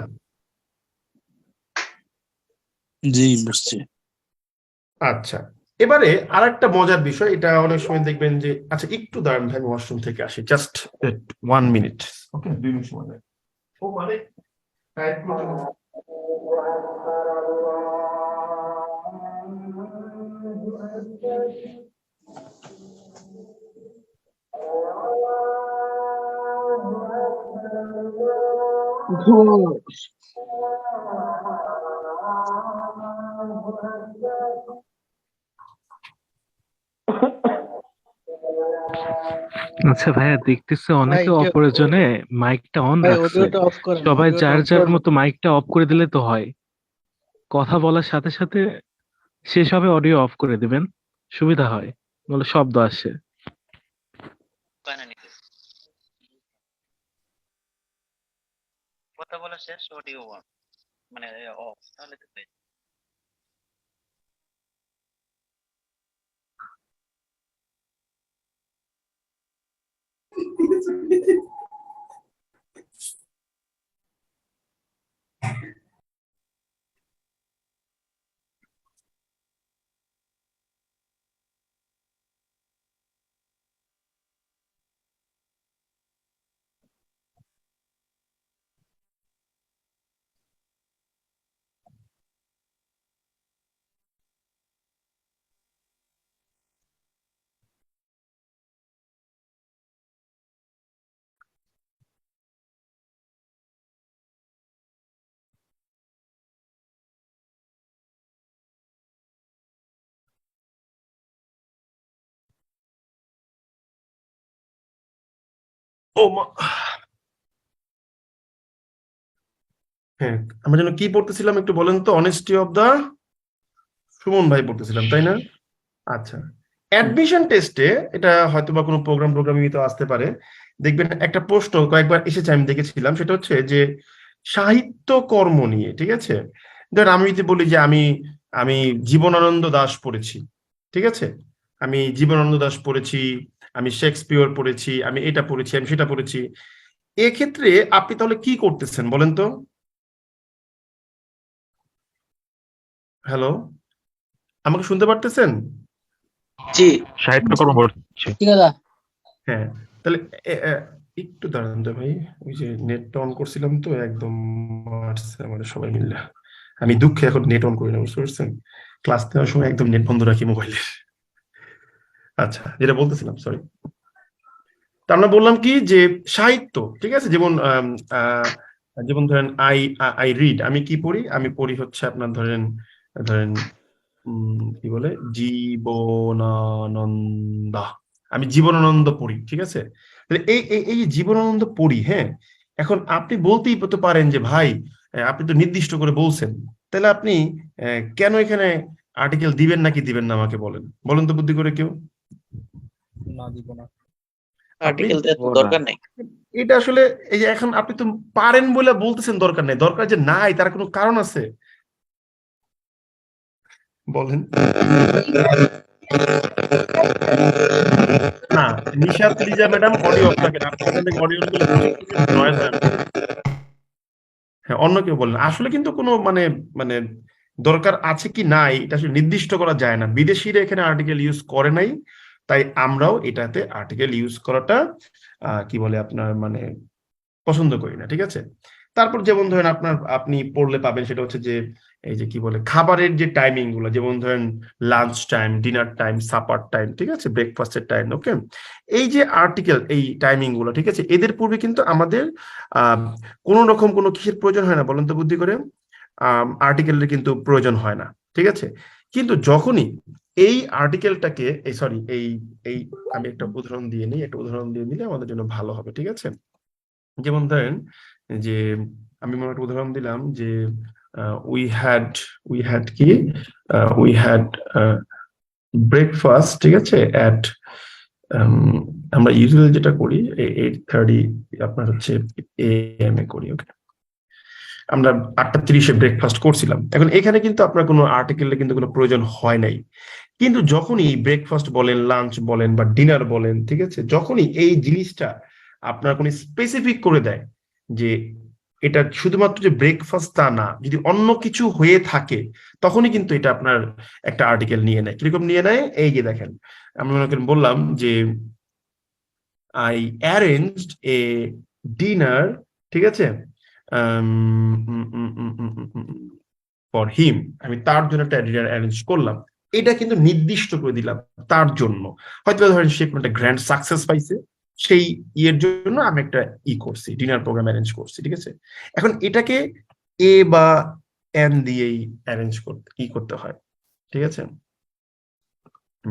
জি, বুঝছি। আচ্ছা, এবারে আরেকটা মজার বিষয়, এটা অনেক সময় দেখবেন যে, আচ্ছা একটু দাঁড়ান ভাই, ওয়াশরুম থেকে আসি, জাস্ট 1 মিনিট, ওকে? 2 মিনিট সময় দেন। ও মানে আচ্ছা ভাইয়া, দেখতেছে ভাই অনেকে যে অপ্রয়োজনে মাইকটা অন ভাই রাখছে। অডিওটা অফ করেন, সবাই অডিওটা যার অফ যার করেন। মতো মাইকটা অফ করে দিলে তো হয়। কথা বলার সাথে সাথে শেষ হবে, অডিও অফ করে দিবেন, সুবিধা হয়, বলে শব্দ আসে। কথা বলা শেষ, অডিও অন, মানে অফ, তাহলে তো হয়ে যাবে। ও মা, হ্যাঁ, আমরা যেন কি পড়তেছিলাম একটু বলেন তো? অনেস্টি অফ দা সুমন ভাই পড়তেছিলাম, তাই না? আচ্ছা, অ্যাডমিশন টেস্টে এটা হয়তো বা কোনো প্রোগ্রামিং তো আসতে পারে। দেখবেন একটা প্রশ্ন কয়েকবার এসেছে, আমি দেখেছিলাম, সেটা হচ্ছে যে সাহিত্য কর্ম নিয়ে, ঠিক আছে? ধরেন আমি যদি বলি যে আমি আমি জীবনানন্দ দাশ পড়েছি, ঠিক আছে, আমি জীবনানন্দ দাশ পড়েছি, আমি শেক্সপিয়র পড়েছি, আমি এটা পড়েছি, আমি সেটা পড়েছি, এক্ষেত্রে আপনি তাহলে কি করতেছেন বলেন তো? হ্যালো, আমাকে শুনতে পারতেছেন? জি, সাহিত্যকর্ম পড়ছি। ঠিক আছে। হ্যাঁ, তাহলে একটু দাঁড়ান তো ভাই, ওই যে নেটটা অন করছিলাম তো একদম মারছে আমাদের সবাই মিলে। আমি দুঃখে এখন নেট অন করি না, বুঝতে পারছেন? ক্লাস নেওয়ার সময় একদম নেট বন্ধ রাখি মোবাইলের। আচ্ছা, যেটা বলতেছিলাম, সরি। তা আমরা বললাম কি যে সাহিত্য, ঠিক আছে, যেমন যেমন ধরেন আই আই রিড, আমি কি পড়ি? আমি পড়ি হচ্ছে আপনার ধরেন ধরেন কি বলে, জীবনানন্দা, আমি জীবনানন্দ পড়ি, ঠিক আছে? তাহলে এই এই এই যে জীবনানন্দ পড়ি, হ্যাঁ, এখন আপনি বলতেই তো পারেন যে ভাই আপনি তো নির্দিষ্ট করে বলছেন, তাহলে আপনি কেন এখানে আর্টিকেল দিবেন নাকি দিবেন না আমাকে বলেন, বলেন তো বুদ্ধি করে কেউ। না, দিব না। আপনি আর্টিকেল দেওয়ার তো দরকার নেই। এটা আসলে এই যে এখন আপনি তো পারেন বলে বলতেছেন দরকার নেই, দরকার যে নাই তার কোনো কারণ আছে, বলেন। না, Nishat Liza madam audio of রাখেন, আপনি এখান থেকে অডিও নয়েজ হয় না। হ্যাঁ, অন্য কেউ বলেন। আসলে কিন্তু কোনো মানে মানে দরকার আছে কি নাই এটা আসলে নির্দিষ্ট করা যায় না, বিদেশিরা এখানে আর্টিকেল ইউজ করে নাই, তাই আমরাও এটাতে আর্টিকেল ইউজ করাটা কি বলে আপনার মানে পছন্দ করি না, ঠিক আছে? তারপর যেমন ধরেন আপনি পড়লে পাবেন সেটা হচ্ছে যে এই যে কি বলে খাবারের যে টাইমিং গুলো, যেমন ধরেন lunch time, dinner time, supper time, ঠিক আছে, ব্রেকফাস্টের টাইম, ওকে, এই যে আর্টিকেল, এই টাইমিং গুলো, ঠিক আছে, এদের পূর্বে কিন্তু আমাদের কোনো রকম কোনো কিসের প্রয়োজন হয় না, বলেন তো বুদ্ধি করে? আর্টিকেলের কিন্তু প্রয়োজন হয় না, ঠিক আছে? কিন্তু যখনই এই আর্টিকেলটাকে এই সরি এই এই আমি একটা উদাহরণ দিয়ে নিই, একটা উদাহরণ দিয়ে নিলে আমাদের জন্য ভালো হবে, ঠিক আছে? যেমন ধরেন যে আমি মনে একটা উদাহরণ দিলাম যে উই হ্যাড কি উই হ্যাড ব্রেকফাস্ট, ঠিক আছে, অ্যাট আমরা ইউজুয়ালি যেটা করি 8:30 আপনার হচ্ছে AM এ করি, ওকে, আমরা 8:30 ব্রেকফাস্ট করছিলাম। এখন এখানে কিন্তু আপনার কোনো আর্টিকেলের কিন্তু কোনো প্রয়োজন হয় নাই, কিন্তু যখনই ব্রেকফাস্ট বলেন, লাঞ্চ বলেন বা ডিনার বলেন, ঠিক আছে, যখনই এই জিনিসটা আপনার কোনো স্পেসিফিক করে দেয় যে এটা শুধুমাত্র যে ব্রেকফাস্ট তা না, যদি অন্য কিছু হয়ে থাকে তখনই কিন্তু এটা আপনার একটা আর্টিকেল নিয়ে নেয়। কিরকম নিয়ে নেয়? এই যে দেখেন, আমি মনে করেন বললাম যে আই অ্যারেঞ্জড এ ডিনার, ঠিক আছে, ফর হিম, আমি তার জন্য একটা ডিনার অ্যারেঞ্জ করলাম, এটা কিন্তু নির্দিষ্ট করে দিলাম তার জন্য। হয়তো ধরেন সে কোনো একটা গ্র্যান্ড সাকসেস পাইছে, সেই ইয়ের জন্য আমি একটা করছি, ডিনার প্রোগ্রাম অ্যারেঞ্জ করছি, ঠিক আছে? এখন এটাকে এ বা এন দিয়েই অ্যারেঞ্জ করতে হয়, ঠিক আছে?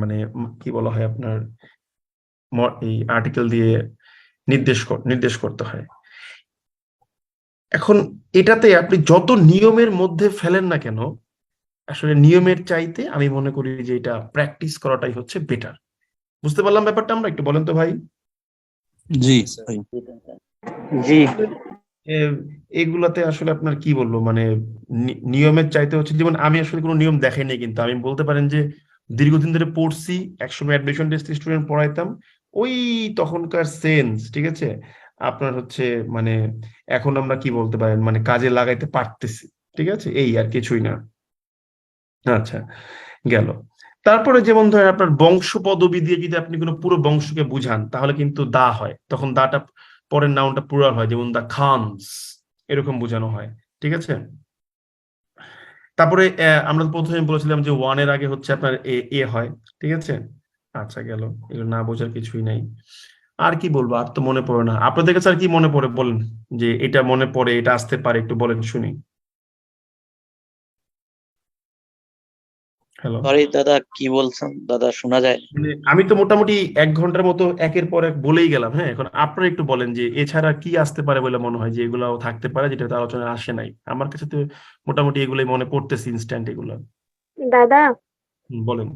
মানে কি বলা হয় আপনার এই আর্টিকেল দিয়ে নির্দেশ করতে হয়। এখন এটাতে আপনি যত নিয়মের মধ্যে ফেলেন না কেন, আসলে নিয়মের চাইতে আমি মনে করি যে এটা প্র্যাকটিস করাটাই হচ্ছে বেটার। বুঝতে পারলাম ব্যাপারটা? আমরা একটু বলেন তো ভাই। জি জি এগুলাতে আসলে আপনার কি বলবো, মানে নিয়মের চাইতে হচ্ছে, যেমন আমি আসলে কোনো নিয়ম দেখাইনি, কিন্তু আমি বলতে পারেন যে দীর্ঘদিন ধরে পড়ছি, একসময় অ্যাডমিশন টেস্ট স্টুডেন্ট পড়াইতাম, ওই তখনকার সেন্স, ঠিক আছে, আপনার হচ্ছে মানে এখন আমরা কি বলতে পারেন, মানে কাজে লাগাইতে পারতেছি, ঠিক আছে, এই আর কিছুই না। আচ্ছা, গেল। তারপরে যেমন ধরেন আপনার বংশ পদবি দিয়ে যদি আপনি কোনো পুরো বংশকে বুঝান, তাহলে কিন্তু দা হয়, তখন দাটা পরের নাউনটা প্লুরাল হয়, যেমন দা খানস, এরকম বোঝানো হয়, ঠিক আছে। তারপরে আমরা প্রথমে বলেছিলাম যে ওয়ানের আগে হচ্ছে আপনার এ হয়, ঠিক আছে। আচ্ছা, গেল, এগুলো না বোঝার কিছুই নাই। আর কি বলবো, আর তো মনে পড়ে না। আপনাদের কাছে আর কি মনে পড়ে বলেন, যে এটা মনে পড়ে, এটা আসতে পারে, একটু বলেন শুনি। হ্যালো, সরি দাদা, কি বলছেন দাদা, শোনা যায়? আমি তো মোটামুটি 1 ঘন্টার মতো একের পর এক বলেই গেলাম। হ্যাঁ, এখন আপনারা একটু বলেন যে এছাড়া কি আসতে পারে বলে মনে হয়, যে এগুলাও থাকতে পারে যেটা তো আলোচনায় আসে নাই। আমার কাছে তো মোটামুটি এগুলাই মনে পড়তেছে ইনস্ট্যান্ট এগুলো। দাদা, বলেন।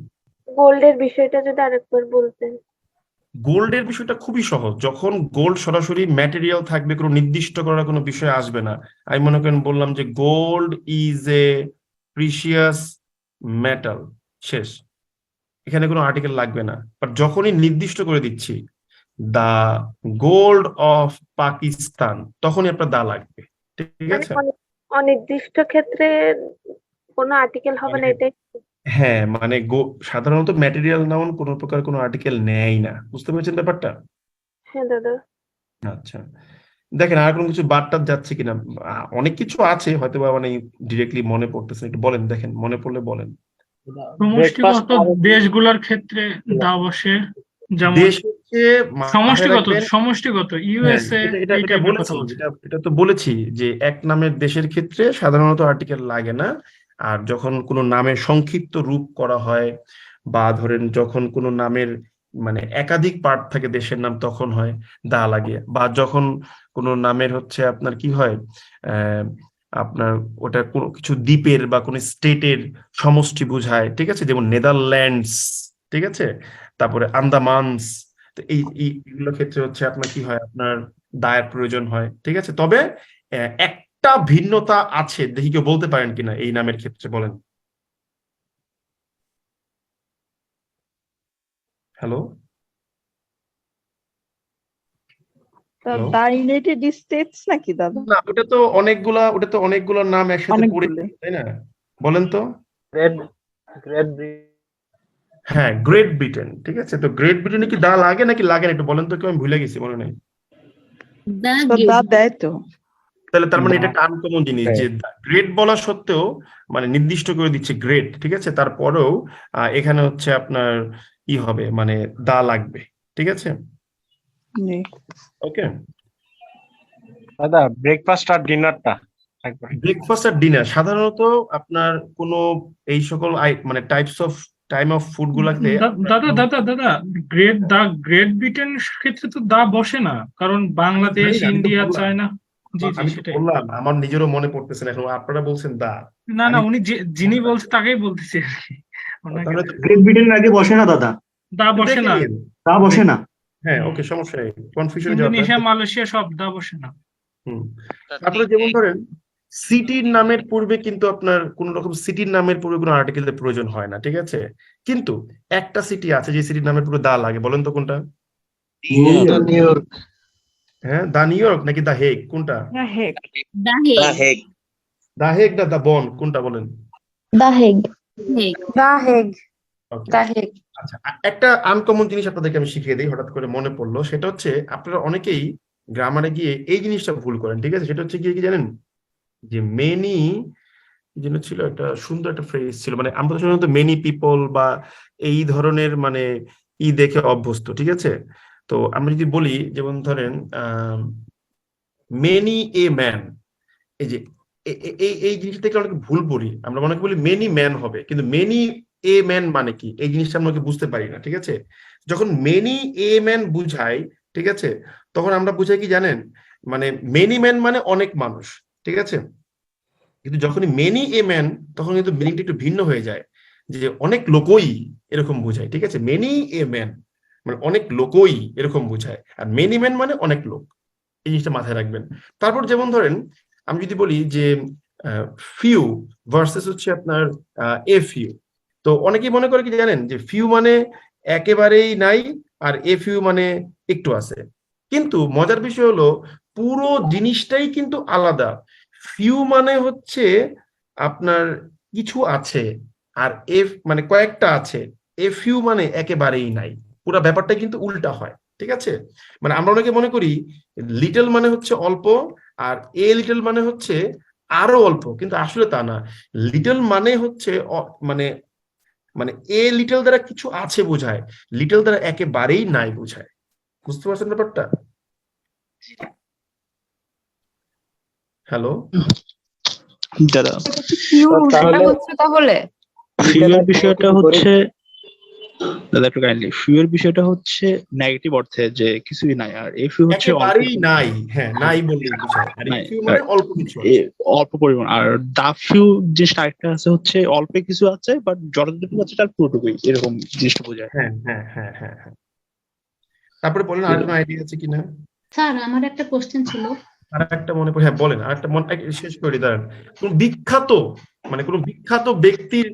গোল্ডের বিষয়টা যদি আরেকবার বলতেন। গোল্ডের বিষয়টা খুবই সহজ। যখন গোল্ড সরাসরি ম্যাটেরিয়াল থাকবে, কোনো নির্দিষ্ট করার কোনো বিষয় আসবে না, আমি মনে করেন বললাম যে gold is a precious metal, শেষ, এখানে কোনো আর্টিকেল লাগবে না। বাট যখনই নির্দিষ্ট করে দিচ্ছি দা গোল্ড অফ পাকিস্তান, তখনই আপনার দা লাগবে, ঠিক মানে আছে। অনির্দিষ্ট ক্ষেত্রে কোনো আর্টিকেল হবে না, এটাই? হ্যাঁ, মানে সাধারণত ম্যাটেরিয়াল নাউন কোনো প্রকার কোনো আর্টিকেল নেয় না। বুঝতে পেরেছেন ব্যাপারটা? হ্যাঁ দাদা। আচ্ছা, দেখেন আর কোনো কিছু বাদ টাদ যাচ্ছে কিনা। অনেক কিছু আছে হয়তো বা মানে ডিরেক্টলি মনে পড়তেছে, একটু বলেন, দেখেন মনে পড়লে বলেন। সমষ্টিগত দেশগুলোর ক্ষেত্রে দা বসে, যেমন দেশ হচ্ছে সমষ্টিগত ইউএসএ, এটা এই এটা টাইপের কথা বলেছি, বলছি। এটা তো বলেছি যে এক নামের দেশের ক্ষেত্রে সাধারণত আর্টিকেল লাগে না। আর যখন কোনো নামের সংক্ষিপ্ত রূপ করা হয়, বা ধরেন যখন কোনো নামের মানে একাধিক পার্ট থাকে দেশের নাম, তখন হয় দা লাগে। বা যখন কোনো নামের হচ্ছে আপনার কি হয়, আপনার ওটা কোনো কিছু দ্বীপের বা কোনো স্টেটের সমষ্টি বোঝায়, ঠিক আছে, যেমন নেদারল্যান্ডস, ঠিক আছে, তারপরে আন্দামানস। তো এইগুলো ক্ষেত্রে হচ্ছে আপনার কি হয়, আপনার দায়ের প্রয়োজন হয়, ঠিক আছে। তবে একটা ভিন্নতা আছে, দেখি কেউ বলতে পারেন কিনা এই নামের ক্ষেত্রে, বলেন। Hello, hello. The United States নাকি দাদা? না, ওটা তো অনেকগুলা নাম একসাথে পড়ে, তাই না? বলেন তো। হ্যাঁ, গ্রেট ব্রিটেন, ঠিক আছে। তো গ্রেট ব্রিটেনে কি দা লাগে নাকি লাগে না, একটু বলেন তো, কেউ, আমি ভুলে গেছি, মনে নেই। দা দেয় তো। তাহলে তার মানে এটা একটা আনকমন জিনিস, যে গ্রেট বলা সত্ত্বেও মানে নির্দিষ্ট করে দিচ্ছে গ্রেট, ঠিক আছে, তারপরেও এখানে হচ্ছে আপনার কি হবে, মানে দা লাগবে, ঠিক আছে। ওকে দাদা, ব্রেকফাস্ট আর ডিনারটা ব্রেকফাস্ট আর ডিনার সাধারণত আপনার কোনো এই সকল মানে টাইম অফ ফুড গুলাতে দাদা, গ্রেট ব্রিটেন ক্ষেত্রে তো দা বসে না, কারণ বাংলাদেশ, ইন্ডিয়া, চায়না। জি জি, আমি সেটাই বললাম, আমার নিজেরও মনে পড়তেছে না এখন, আপনারা বলছেন দা। না, উনি যিনি বলছে তাকেই বলতেছি আর কি। গ্রেট ব্রিটেনের আগে বসে না দাদা, দা বসে না, তা বসে না। হ্যাঁ, ওকে, সমস্যা নেই, কনফিউশন ইন্দোনেশিয়া, মালয়েশিয়া সব দা বসে না। তারপরে যেমন ধরেন সিটির নামের পূর্বে কিন্তু আপনার কোন রকম সিটির নামের পূর্বে কোনো আর্টিকেলের প্রয়োজন হয় না, ঠিক আছে। কিন্তু একটা সিটি আছে যে সিটির নামের পূর্বে দা লাগে, বলেন তো কোনটা? New York. হ্যাঁ, দা নিউ ইয়র্ক নাকি দা হেগ, কোনটা? দা হেগ। দা হেগ না দা বন, কোনটা বলেন? দা হেগ। আচ্ছা, একটা আনকমন জিনিস আপনাদেরকে আমি শিখিয়ে দিই, হঠাৎ করে মনে পড়লো, সেটা হচ্ছে আপনারা অনেকেই গ্রামারে গিয়ে এই জিনিসটা ভুল করেন, ঠিক আছে। সেটা হচ্ছে কি জানেন, যে মেনি যেন ছিল একটা সুন্দর একটা ফ্রেজ ছিল, মানে আমরা সাধারণত মেনি পিপল বা এই ধরনের মানে দেখে অভ্যস্ত, ঠিক আছে। তো আমরা যদি বলি, যেমন ধরেন মেনি এ ম্যান, এই যে এই জিনিসটা থেকে অনেক ভুল পড়ি আমরা, মনে বলি মেনি ম্যান হবে, কিন্তু মেনি এ ম্যান মানে কি, এই জিনিসটা আমরা বুঝতে পারি না, ঠিক আছে। যখন মেনি এ ম্যান বুঝাই, ঠিক আছে, তখন আমরা বুঝাই কি জানেন, মানে মেনি ম্যান মানে অনেক মানুষ, ঠিক আছে। কিন্তু যখনই মেনি এ ম্যান, তখন কিন্তু মিনিংটা একটু ভিন্ন হয়ে যায়, যে অনেক লোকই এরকম বোঝায়, ঠিক আছে। মেনি এ ম্যান মানে অনেক লোকই এরকম বোঝায়, আর মেনি ম্যান মানে অনেক লোক, এই জিনিসটা মাথায় রাখবেন। তারপর যেমন ধরেন আমি যদি বলি যে ফিউ ভার্সেস হচ্ছে আপনার এ ফিউ, তো অনেকেই মনে করে কি জানেন, যে ফিউ মানে একেবারেই নাই আর এ ফিউ মানে একটু আছে, কিন্তু মজার বিষয় হলো পুরো জিনিসটাই কিন্তু আলাদা। ফিউ মানে হচ্ছে আপনার কিছু আছে, আর এফ মানে কয়েকটা আছে, এ ফিউ মানে একেবারেই নাই। পুরো ব্যাপারটা কিন্তু উল্টা হয়, ঠিক আছে। মানে আমরা অনেকে মনে করি লিটল মানে হচ্ছে অল্প, আর এ লিটল মানে হচ্ছে আরো অল্প, কিন্তু আসলে তা না। লিটল মানে হচ্ছে মানে মানে এ লিটল দ্বারা কিছু আছে বোঝায়, লিটল দ্বারা একেবারেই নাই বোঝায়। বুঝতে পারছেন ব্যাপারটা? হ্যালো দাদা, তাহলে ফিউয়ের বিষয়টা হচ্ছে দাদা একটু কাইন্ডলি, ফিউয়ের বিষয়টা হচ্ছে নেগেটিভ অর্থে যে কিছুই নাই, আর এ ফিউ হচ্ছে অল্প একেবারেই নাই, হ্যাঁ নাই বললেই বোঝায়, আর নাই, ফিউ মানে অল্প কিছু আছে। অল্প পরিমাণ। আর দা ফিউ জিনিসটা আরেকটা আছে, হচ্ছে অল্প কিছু আছে বাট যতটুকু আছে তার পুরোটুকুই, এরকম জিনিসটা বোঝায়। হ্যাঁ হ্যাঁ হ্যাঁ হ্যাঁ হ্যাঁ। তারপরে বলেন আর কোনো আইডিয়া আছে কিনা? স্যার আমার একটা কোশ্চেন ছিল। আর একটা মনে পড়ে, হ্যাঁ বলেন, আর একটা মনে শেষ করে দাঁড়ান। কোন বিখ্যাত মানে কোন বিখ্যাত ব্যক্তির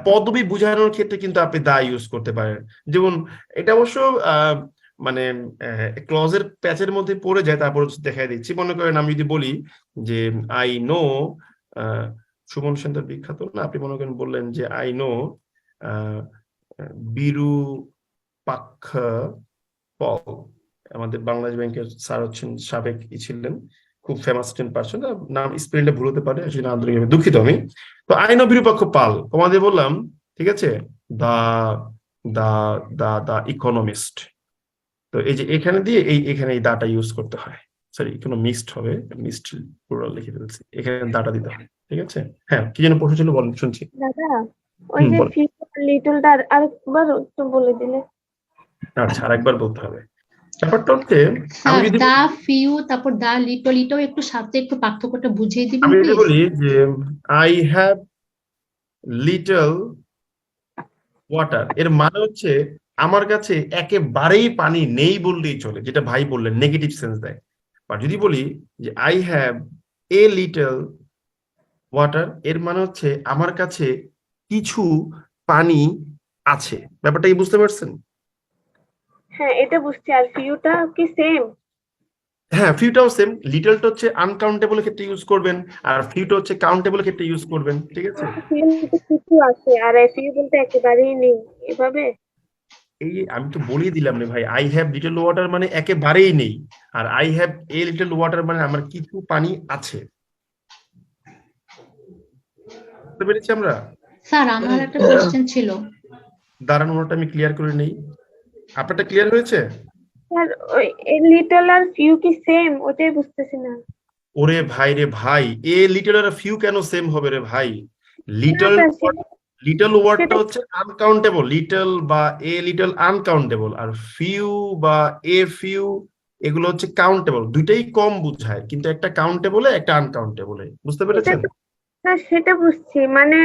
পদবি বোঝানোর ক্ষেত্রে কিন্তু আপনি দা ইউজ করতে পারেন। যেমন এটা অবশ্য মানে ক্লজের প্যাচের মধ্যে পড়ে যায়, তারপর দেখাই দিচ্ছি। মনে করেন আমি যদি বলি যে আই নো, সুমন সেনদের বিখ্যাত না, আপনি মনে করেন বললেন যে আই নো বিরূপাক্ষ পল, আমাদের বাংলাদেশ ব্যাংকের স্যার হচ্ছেন, সাবেক ছিলেন, খুব ফেমাস পার্সন, নাম স্পেলিংটা ভুল হতে পারে, সেজন্য আন্তরিকভাবে দুঃখিত আমি। তো আইন বিরূপাক্ষ পাল কমা দিয়ে বললাম, ঠিক আছে, দা দা দা দা ইকোনমিস্ট। তো এই যে এখানে দিয়ে এখানে এই দাটা ইউজ করতে হয়, সরি ইকোনমিস্ট হবে, মিস্ট প্লুরাল লিখে ফেলছি, এখানে দাটা দিতে হয়, ঠিক আছে। হ্যাঁ কি যেন প্রশ্ন ছিল, বলেন, শুনছি। দাদা ওই যে লিটলটা আরেকবার একটু বলে দিলে। আচ্ছা আরেকবার বলতে হবে। ব্যাপারটা হচ্ছে আমি স্যার যদি দা ফিউ তারপর দা লিটল, এটাও একটু সাথে একটু পার্থক্যটা বুঝিয়ে দিবেন আমি যদি প্লিজ। বলি যে আই হ্যাভ লিটল ওয়াটার, এর মানে হচ্ছে আমার কাছে একেবারেই পানি নেই বললেই চলে, যেটা ভাই বললেন নেগেটিভ সেন্স দেয়। আর যদি বলি যে I have a little water, এর মানে হচ্ছে আমার কাছে কিছু পানি আছে। ব্যাপারটা কি বুঝতে পারছেন? হ্যাঁ এটা বুঝছি। আর ফিউটা কি সেম? হ্যাঁ ফিউটাও সেম, লিটলটা হচ্ছে আনকাউন্টেবল ক্ষেত্রে ইউজ করবেন, আর ফিউটা হচ্ছে কাউন্টেবল ক্ষেত্রে ইউজ করবেন, ঠিক আছে। ফিউতে কিছু আছে আর ফিউ বলতে একেবারেই নেই, এভাবে? এই আমি তো বলেই দিলাম রে ভাই, আই হ্যাভ লিটল ওয়াটার মানে একেবারেই নেই, আর I have a little water মানে আমার কিছু পানি আছে। বুঝতে পেরেছি আমরা? স্যার আমার একটা কোশ্চেন ছিল। দাঁড়ানোটা আমি ক্লিয়ার করে নেই, আপনারটা ক্লিয়ার হয়েছে? স্যার ওই লিটল আর ফিউ কি সেম, ওটাই বুঝতেছি না। ওরে ভাই রে ভাই, এ লিটল আর ফিউ কেন সেম হবে রে ভাই? লিটল লিটল ওয়ার্ডটা হচ্ছে আনকাউন্টেবল, লিটল বা এ লিটল আনকাউন্টেবল, আর ফিউ বা এ ফিউ এগুলো হচ্ছে কাউন্টেবল। দুইটাই কম বুঝায়, কিন্তু একটা কাউন্টেবলে একটা আনকাউন্টেবলে। বুঝতে পেরেছেন? না সেটা বুঝছি, মানে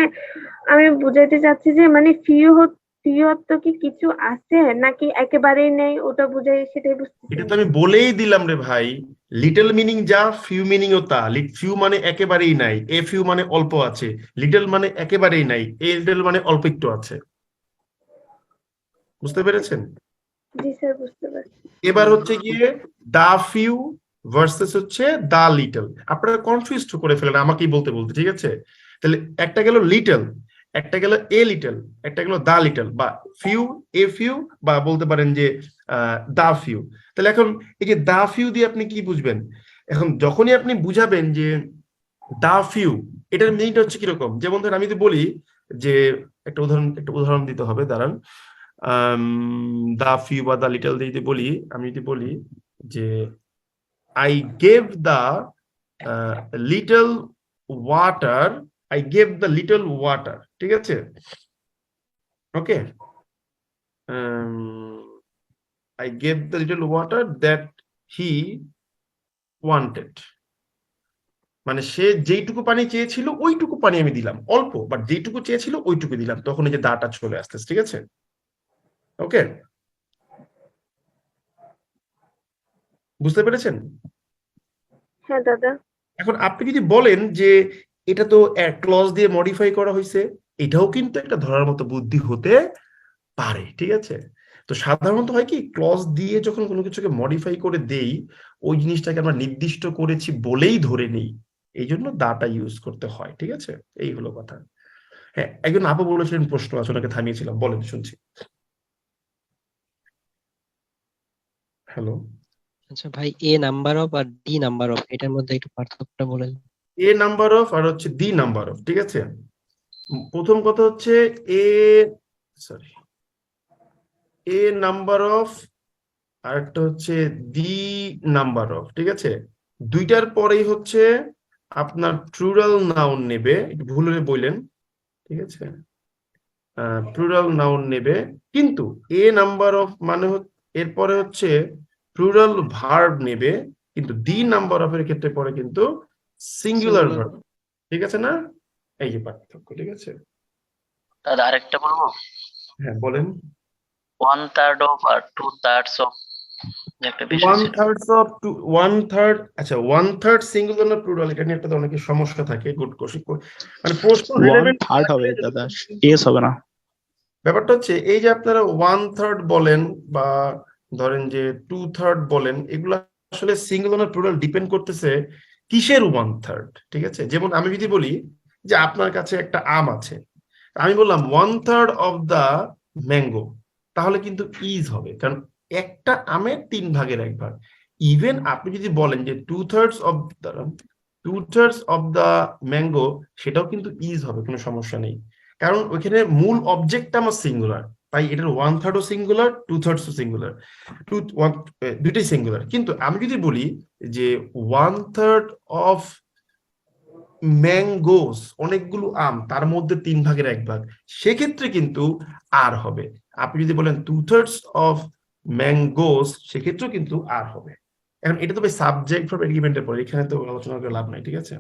আমি বুঝাইতে চাচ্ছি যে মানে ফিউ অর্থ কি কিছু আছে নাকি একেবারেই নেই, ওটা বুঝাই, সেটাই বুঝতেছি। এটা তো আমি বলেই দিলাম রে ভাই, লিটল মিনিং যা ফিউ মিনিংও তা। ফিউ মানে একেবারেই নাই, এ ফিউ মানে অল্প আছে, লিটল মানে একেবারেই নাই, এ লিটল মানে অল্প একটু আছে। বুঝতে পেরেছেন? জি স্যার বুঝতে পারছি। এবার হচ্ছে গিয়ে দা ফিউ ভার্সেস হচ্ছে দা লিটল। আপনারা কনফিউজড করে ফেলেন আমাকেই বলতে বলতে, ঠিক আছে। তাহলে একটা গেল লিটল, একটা গেল এ লিটল, একটা গেল দা লিটল, বা ফিউ এ ফিউ, বা বলতে পারেন যে দা ফিউ। তাহলে এখন এই যে দা ফিউ দিয়ে আপনি কি বুঝবেন? এখন যখনই আপনি বুঝাবেন যে দা ফিউ, এটার মিনিংটা হচ্ছে কিরকম, যেমন ধরেন আমি যদি বলি যে একটা উদাহরণ দিতে হবে, দাঁড়ান। দা ফিউ বা দা লিটল দিয়ে যদি বলি, আমি যদি বলি যে I gave the little water, I gave the little water, ঠিক আছে। Okay. I gave the little water that he wanted. মানে সে যেইটুকু পানি চেয়েছিল ওইটুকু পানি আমি দিলাম, অল্প, বাট যেইটুকু চেয়েছিল ওইটুকু দিলাম, তখন এই যে দাটা চলে আসতেছে, ঠিক আছে? ওকে, বুঝতে পেরেছেন? হ্যাঁ দাদা। এখন আপনি যদি বলেন যে এটা তো ক্লজ দিয়ে মডিফাই করা হয়েছে, এটাও কিন্তু একটা ধরার মতো বুদ্ধি হতে পারে, ঠিক আছে? তো সাধারণত হয় কি, ক্লজ দিয়ে যখন কোনো কিছুকে মডিফাই করে দেই, ওই জিনিসটাকে আমরা নির্দিষ্ট করেছি বলেই ধরে নেই, এই জন্য দাটা ইউজ করতে হয়, ঠিক আছে? এই হলো কথা। হ্যাঁ, একজন আপু বলেছিলেন প্রশ্ন আছে, ওনাকে থামিয়েছিলাম, বলেন, শুনছি। হ্যালো, আচ্ছা ভাই, এ নাম্বার অফ আর ডি নাম্বার অফ এটার মধ্যে একটু পার্থক্যটা বলেন। এ নাম্বার অফ আর হচ্ছে ডি নাম্বার অফ, ঠিক আছে? প্রথম কথা হচ্ছে এ নাম্বার অফ আর একটা হচ্ছে ডি নাম্বার অফ, ঠিক আছে? দুইটার পরেই হচ্ছে আপনার প্লুরাল নাউন নেবে, একটু ভুল হলে বললেন, ঠিক আছে? প্লুরাল নাউন নেবে, কিন্তু এ নাম্বার অফ মানে এরপরে হচ্ছে প্লুরাল ভার্ব নেবে, কিন্তু ডি নাম্বার অফ এর ক্ষেত্রে পরে কিন্তু সিঙ্গুলার ভার্ব, ঠিক আছে না? এই যে পার্থক্য, ঠিক আছে? দাদা আরেকটা বলবো? হ্যাঁ বলেন। 1/3 অফ আর 2/3 অফ একটা বিষয় ছিল। 1/3 আচ্ছা 1/3 সিঙ্গুলার না প্লুরাল, এটা নিয়ে একটা অনেকের সমস্যা থাকে। গুড কোশ্চেন, মানে প্রশ্ন রিলেভেন্ট 1/3 হবে দাদা, এস হবে না। ব্যাপারটা হচ্ছে এই যে আপনারা 1/3 বলেন বা ধরেন যে 2/3 বলেন, এগুলো আসলে সিঙ্গুলার না প্লুরাল ডিপেন্ড করতেছে কিসের 1/3, ঠিক আছে? যেমন আমি যদি বলি যে আপনার কাছে একটা আম আছে, আমি বললাম 1/3 অফ দা ম্যাঙ্গো, তাহলে কিন্তু ইজ হবে, কারণ একটা আমের 3 ভাগের 1 ভাগ। ইভেন আপনি যদি বলেন যে 2/3 অফ দা ম্যাঙ্গো, সেটাও কিন্তু ইজ হবে, কোনো সমস্যা নেই, কারণ ওইখানে মূল অবজেক্টটা আমার সিঙ্গুলার, তাই এটার 1/3 ও সিঙ্গুলার, 2/3 ও সিঙ্গুলার, দুইটাই সিঙ্গুলার। কিন্তু আমি যদি বলি যে 1/3 অফ ম্যাঙ্গোস, অনেকগুলো আম, তার মধ্যে 3 ভাগের 1 ভাগ, সেক্ষেত্রে কিন্তু আর হবে। আপনি যদি বলেন 2/3 অফ ম্যাঙ্গোস, সেক্ষেত্রেও কিন্তু আর হবে। এখন এটা তো সাবজেক্ট ভার্ব এগ্রিমেন্টের পরে, এখানে তো আলোচনা করে লাভ নাই, ঠিক আছে?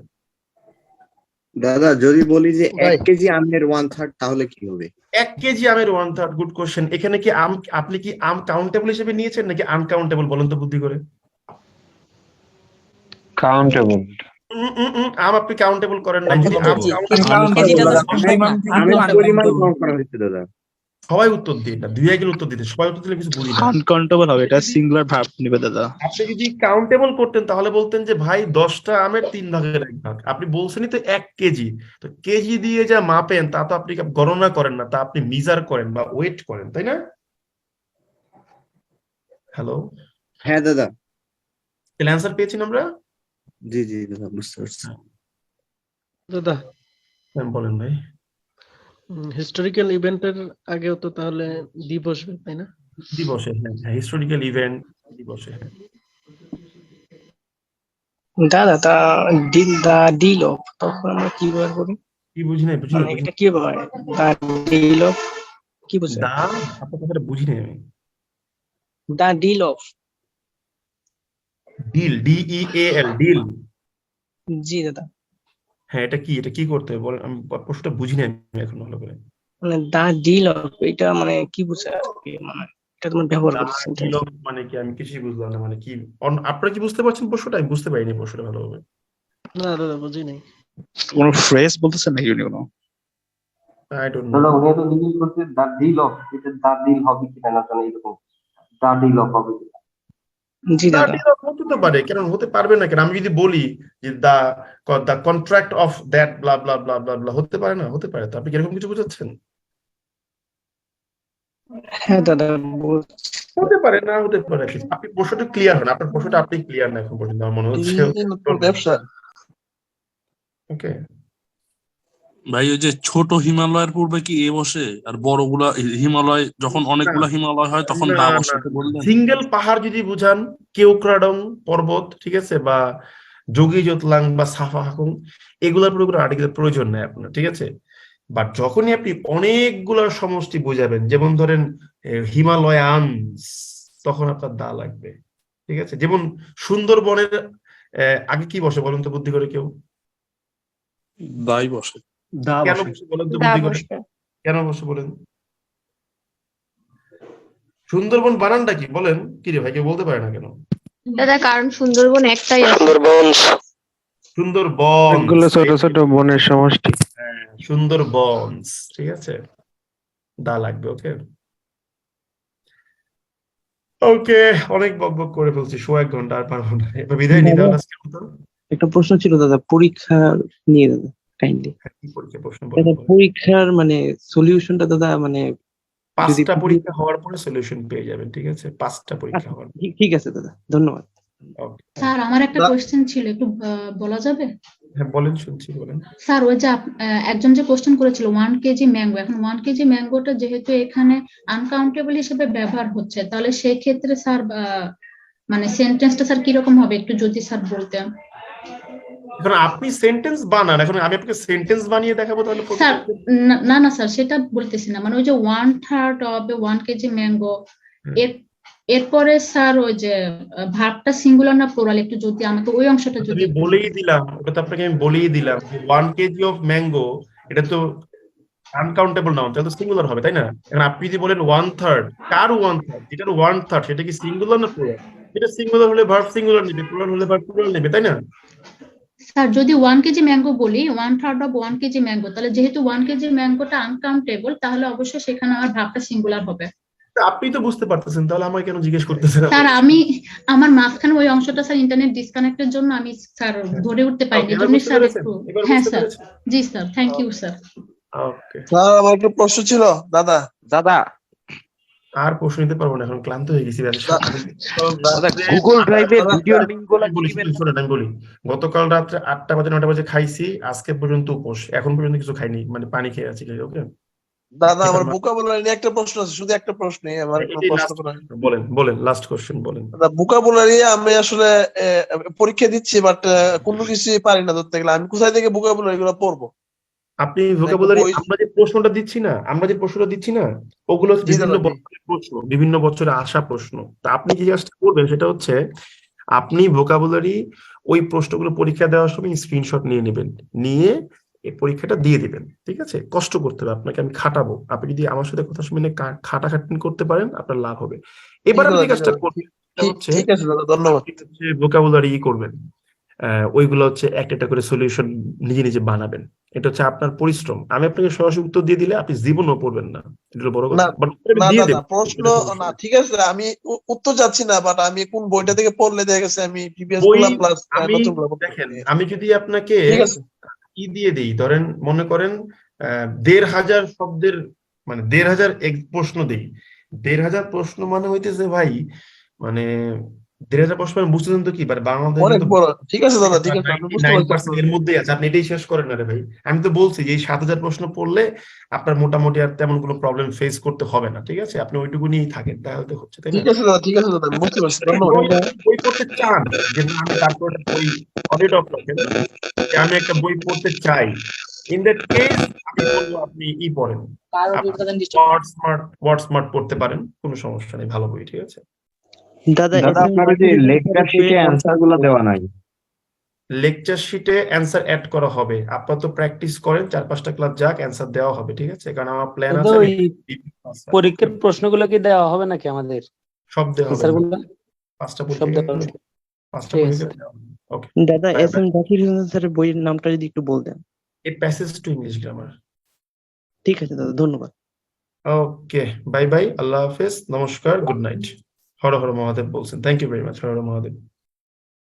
দাদা যদি বলি যে 1 কেজি আমের 1/3 তাহলে কি হবে? 1 কেজি আমের 1/3, গুড কোশ্চেন। এখানে কি আম, আপনি কি আম কাউন্টেবল হিসেবে নিয়েছেন নাকি আনকাউন্টেবল, বলেন তো বুদ্ধি করে? কাউন্টেবল। আম আপনি কাউন্টেবল করেন না, যদি আম দাদা সবাই উত্তর দিন না, 2-1 উত্তর দিতে, সবাই উত্তর দিলে কিছু বুঝি না। আনকাউন্টেবল হবে, এটা সিঙ্গুলার ভার্ব নেবে দাদা। আপনি যদি কাউন্টেবল করতেন তাহলে বলতেন যে ভাই 10টা আমের 3 ভাগের 1 ভাগ। আপনি বলছেনই তো 1 কেজি, তো কেজি দিয়ে যা মাপেন তা তো আপনি গণনা করেন না, তা আপনি মিজার করেন বা ওয়েট করেন, তাই না? হ্যালো, হ্যাঁ দাদা, তাহলে অ্যান্সার পেয়েছি আমরা? জি জি দাদা, বুঝতে পারছি। দাদা বলেন ভাই। হিস্টোরিক্যাল ইভেন্টের আগেও তো তাহলে ডি বসবে, তাই না? ডি বসে, হ্যাঁ, হিস্টোরিক্যাল ইভেন্ট ডি বসে, হ্যাঁ। দাদা তা ডিল অফ তখন আমরা কি ব্যবহার করি? কি বুঝি নাই, মানে এটা কি ব্যবহার? দা ডিল অফ কি বোঝায়? দা, আপনার কথাটা বুঝি নাই আমি। The deal of, deal, DEAL, deal. জি দাদা। হ্যাঁ, এটা কি করতে হবে বলেন, আমি প্রশ্নটা বুঝি নাই এখন ভালো করে। মানে দা ডিল অফ এটা মানে কি বোঝায় আর কি, মানে এটা তোমার ব্যবহার করতেছেন ডিল অফ মানে কি, আমি কিছুই বুঝলাম না, মানে কি আপনারা কি বুঝতে পারছেন প্রশ্নটা? আমি বুঝতে পারিনি প্রশ্নটা ভালোভাবে। না দাদা বুঝি নাই। কোনো ফ্রেজ বলতেছেন নাকি উনি কোনো? I don't know. দাদা উনি তো ডিল করতে দা ডিল অফ, এটা দা ডিল হবে কিনা না জানি, এরকম দা ডিল অফ হবে কিনা? জি দাদা, হতে পারে, কেন হতে পারবে না? কেন আমি যদি বলি যে দা কন্ট্রাক্ট অফ দ্যাট ব্লা ব্লা ব্লা ব্লা ব্লা, হতে পারে না? হতে পারে। তো আপনি কিরকম কিছু বুঝাচ্ছেন? হ্যাঁ দাদা হতে পারে, না হতে পারে। আপনি প্রশ্নটা ক্লিয়ার হন, আপনার প্রশ্নটা আপনি ক্লিয়ার না এখন পর্যন্ত আমার মনে হচ্ছে। ব্যবসা। ওকে ভাই, ওই যে ছোট হিমালয়ের পূর্বে কি এ বসে, আর বড়গুলা হিমালয় যখন অনেকগুলা হিমালয় হয় তখন দা বসে, বললেন? সিঙ্গেল পাহাড় যদি বুঝান, কেওক্রাডং পর্বত, ঠিক আছে, বা যোগী জোতলাং বা সাফা হাকুং, এগুলোর পুরো কোনো আর্টিকেলের প্রয়োজন নেই আপনার, ঠিক আছে? বাট যখনই আপনি অনেকগুলোর সমষ্টি বোঝাবেন, যেমন ধরেন হিমালয়ানস, তখন আপনার দা লাগবে। ঠিক আছে, যেমন সুন্দরবনের আগে কি বসে বলেন তো বুদ্ধি করে কেউ? দাই বসে। কেন বসে বলেন তো বুদ্ধি করে? কেন বসে বলেন? সুন্দরবন বানানটা কি বলেন? কি রে ভাই, কেউ বলতে পারে না কেন? দাদা কারণ সুন্দরবন একটাই আছে। সুন্দরবন অনেকগুলো ছোট ছোট বনের সমষ্টি। সুন্দরবনস, ঠিক আছে, দা লাগবে। ওকে ওকে, অনেক বকবক করে ফেলছি, 1.5 ঘন্টা, আর পারবো না, এবার বিদায় নিতে হবে আজকের মতো। একটা প্রশ্ন ছিল দাদা পরীক্ষা নিয়ে দাদা, কাইন্ডলি। কি পরীক্ষা প্রশ্ন দাদা বলেন? পরীক্ষার মানে সলিউশনটা দাদা মানে 5টা পরীক্ষা হওয়ার পরে সলিউশন পেয়ে যাবেন। ঠিক আছে, 5টা পরীক্ষা হওয়ার পরে। ঠিক আছে দাদা, ধন্যবাদ। স্যার আমার একটা কোশ্চেন ছিল, একটু বলা যাবে? হ্যাঁ বলেন, শুনছি, বলেন। স্যার ওই যে একজন যে কোশ্চেন করেছিল 1 কেজি ম্যাঙ্গো, এখন 1 কেজি ম্যাঙ্গোটা যেহেতু এখানে আনকাউন্টেবল হিসেবে ব্যবহার হচ্ছে, তাহলে সেই ক্ষেত্রে স্যার মানে সেন্টেন্সটা স্যার কিরকম হবে একটু যদি স্যার বলতেন। এখন আপনি সেন্টেন্স বানান, এখন আমি আপনাকে সেন্টেন্স বানিয়ে দেখাবো তাহলে? স্যার না না স্যার, সেটা বলতেছি না, মানে ওই যে 1/3 অফ 1 কেজি ম্যাঙ্গো, এরপরে স্যার ওই যে ভার্বটা সিঙ্গুলার না প্লুরাল, একটু যদি আমাকে ওই অংশটা যদি। আমি বলেই দিলাম, ওটা তো আপনাকে আমি বলেই দিলাম, 1 কেজি অফ ম্যাঙ্গো, এটা তো আনকাউন্টেবল নাউন, তাহলে তো সিঙ্গুলার হবে, তাই না? এখন আপনি যদি বলেন 1/3, কার 1/3? যেটার 1/3 সেটা কি সিঙ্গুলার না প্লুরাল? এটা সিঙ্গুলার হলে ভার্ব সিঙ্গুলার নেবে, প্লুরাল হলে ভার্ব প্লুরাল নেবে, তাই না? স্যার যদি 1 কেজি ম্যাঙ্গো বলি, 1/3 অফ 1 কেজি ম্যাঙ্গো, তাহলে যেহেতু 1 কেজি ম্যাঙ্গোটা আনকাউন্টেবল, তাহলে অবশ্যই সেখানে আমার ভাবটা সিঙ্গুলার হবে। আপনি তো বুঝতে পারতেছেন, তাহলে আমাকে কেন জিজ্ঞেস করতেছেন? স্যার আমার মাঝখানে ওই অংশটা স্যার ইন্টারনেট ডিসকানেক্টের জন্য আমি স্যার ধরে উঠতে পারিনি, এজন্য স্যার একটু। হ্যাঁ স্যার, জি sir, thank you sir. Okay sir আমার একটা প্রশ্ন ছিল দাদা। আর প্রশ্ন নিতে পারবো না, এখন ক্লান্ত হয়ে গেছি। গুগল ড্রাইভের ভিডিও লিংকগুলো আমি বলি, গতকাল রাত্রে 8টা বাজে 9টা বাজে খাইছি, আজকে পর্যন্ত উপোস, এখন পর্যন্ত কিছু খাইনি, মানে পানি খেয়ে আছি। ওকে দাদা আমার ভোকাবুলারি নিয়ে একটা প্রশ্ন আছে, শুধু একটা প্রশ্ন, আমার একটা প্রশ্ন করা। বলেন বলেন, লাস্ট কোশ্চেন বলেন। দাদা ভোকাবুলারি আমি আসলে পরীক্ষা দিচ্ছি, বাট কোনো কিছু পারি না ধরতে গেলে, আমি কোথায় থেকে ভোকাবুলারি গুলো পড়বো? আপনি ভোকাবুলারি, আমরা যে প্রশ্নটা দিচ্ছি না, ওগুলো বিভিন্ন বছরের প্রশ্ন, বিভিন্ন বছরে আসা প্রশ্ন। তা আপনি যে কাজটা করবেন সেটা হচ্ছে, আপনি ভোকাবুলারি ওই প্রশ্নগুলো পরীক্ষা দেওয়ার সময় স্ক্রিনশট নিয়ে নেবেন, নিয়ে এই পরীক্ষাটা দিয়ে দিবেন। ঠিক আছে, কষ্ট করতে হবে আপনাকে, আমি খাটাবো। আপনি যদি আমার সাথে কথা শুনে খাটাখাটনি করতে পারেন, আপনার লাভ হবে। এবার আপনি কাজটা করবেন হচ্ছে, ঠিক আছে দাদা, ধন্যবাদ। ভোকাবুলারি করবেন, ওইগুলো হচ্ছে একটা একটা করে সলিউশন নিজে নিজে বানাবেন। এটা হচ্ছে আপনার পরিশ্রম। আমি আপনাকে সরাসরি উত্তর দিয়ে দিলে আপনি জীবনও পড়বেন না, এটা বড় কথা। প্রশ্ন না, ঠিক আছে, আমি উত্তর যাচ্ছি না, বাট আমি কোন বইটা থেকে পড়লে দেখা গেছে আমি প্রিভিয়াস গুলা প্লাস দেখেন, আমি যদি আপনাকে কি দিয়ে দিই, ধরেন মনে করেন 1,500 শব্দের, মানে 1,500 প্রশ্ন দিই, 1,500 প্রশ্ন মানে হইতেছে ভাই, মানে 1,500 প্রশ্ন মানে বুঝতেছেন তো কি, মানে বাংলাদেশ ঠিক আছে দাদা, ঠিক আছে, 9% এর মধ্যেই আছে, আপনি এটাই শেষ করেন না রে ভাই। আমি তো বলছি যে এই 7,000 প্রশ্ন পড়লে আপনার মোটামুটি আর তেমন কোনো প্রবলেম ফেস করতে হবে না। ঠিক আছে, আপনি ওইটুকু নিয়েই থাকেন, তাহলে তো হচ্ছে, তাই না? ঠিক আছে দাদা, ঠিক আছে দাদা, বুঝতে পারছি, ধন্যবাদ। বই পড়তে চান যে আমি তারপর বই অডিট অফ রাখেন, আমি একটা বই পড়তে চাই, ইন দ্যাট কেস আমি বলবো আপনি পড়েন, ওয়ার্ড স্মার্ট পড়তে পারেন, কোনো সমস্যা নেই, ভালো বই। ঠিক আছে দাদা, আপনার যে লেকচার শিটে অ্যানসার গুলো দেওয়া নাই, লেকচার শিটে অ্যানসার অ্যাড করা হবে। আপনারা তো প্র্যাকটিস করেন, 4-5টা ক্লাস যাক, অ্যানসার দেওয়া হবে। ঠিক আছে, কারণ আমার প্ল্যান আছে। পরীক্ষার প্রশ্নগুলো কি দেওয়া হবে নাকি আমাদের? সব দেওয়া হবে, 5টা পরীক্ষা। ওকে দাদা, এস এম জাকির হোসেন স্যারের বইয়ের নামটা যদি একটু বলতেন। A passage to English grammar. ঠিক আছে দাদা, ধন্যবাদ। ওকে, বাই বাই, আল্লাহ হাফেজ, নমস্কার, গুড নাইট। হর হর মহাদেব বলছেন। Thank you very much. Har Har Mahadev.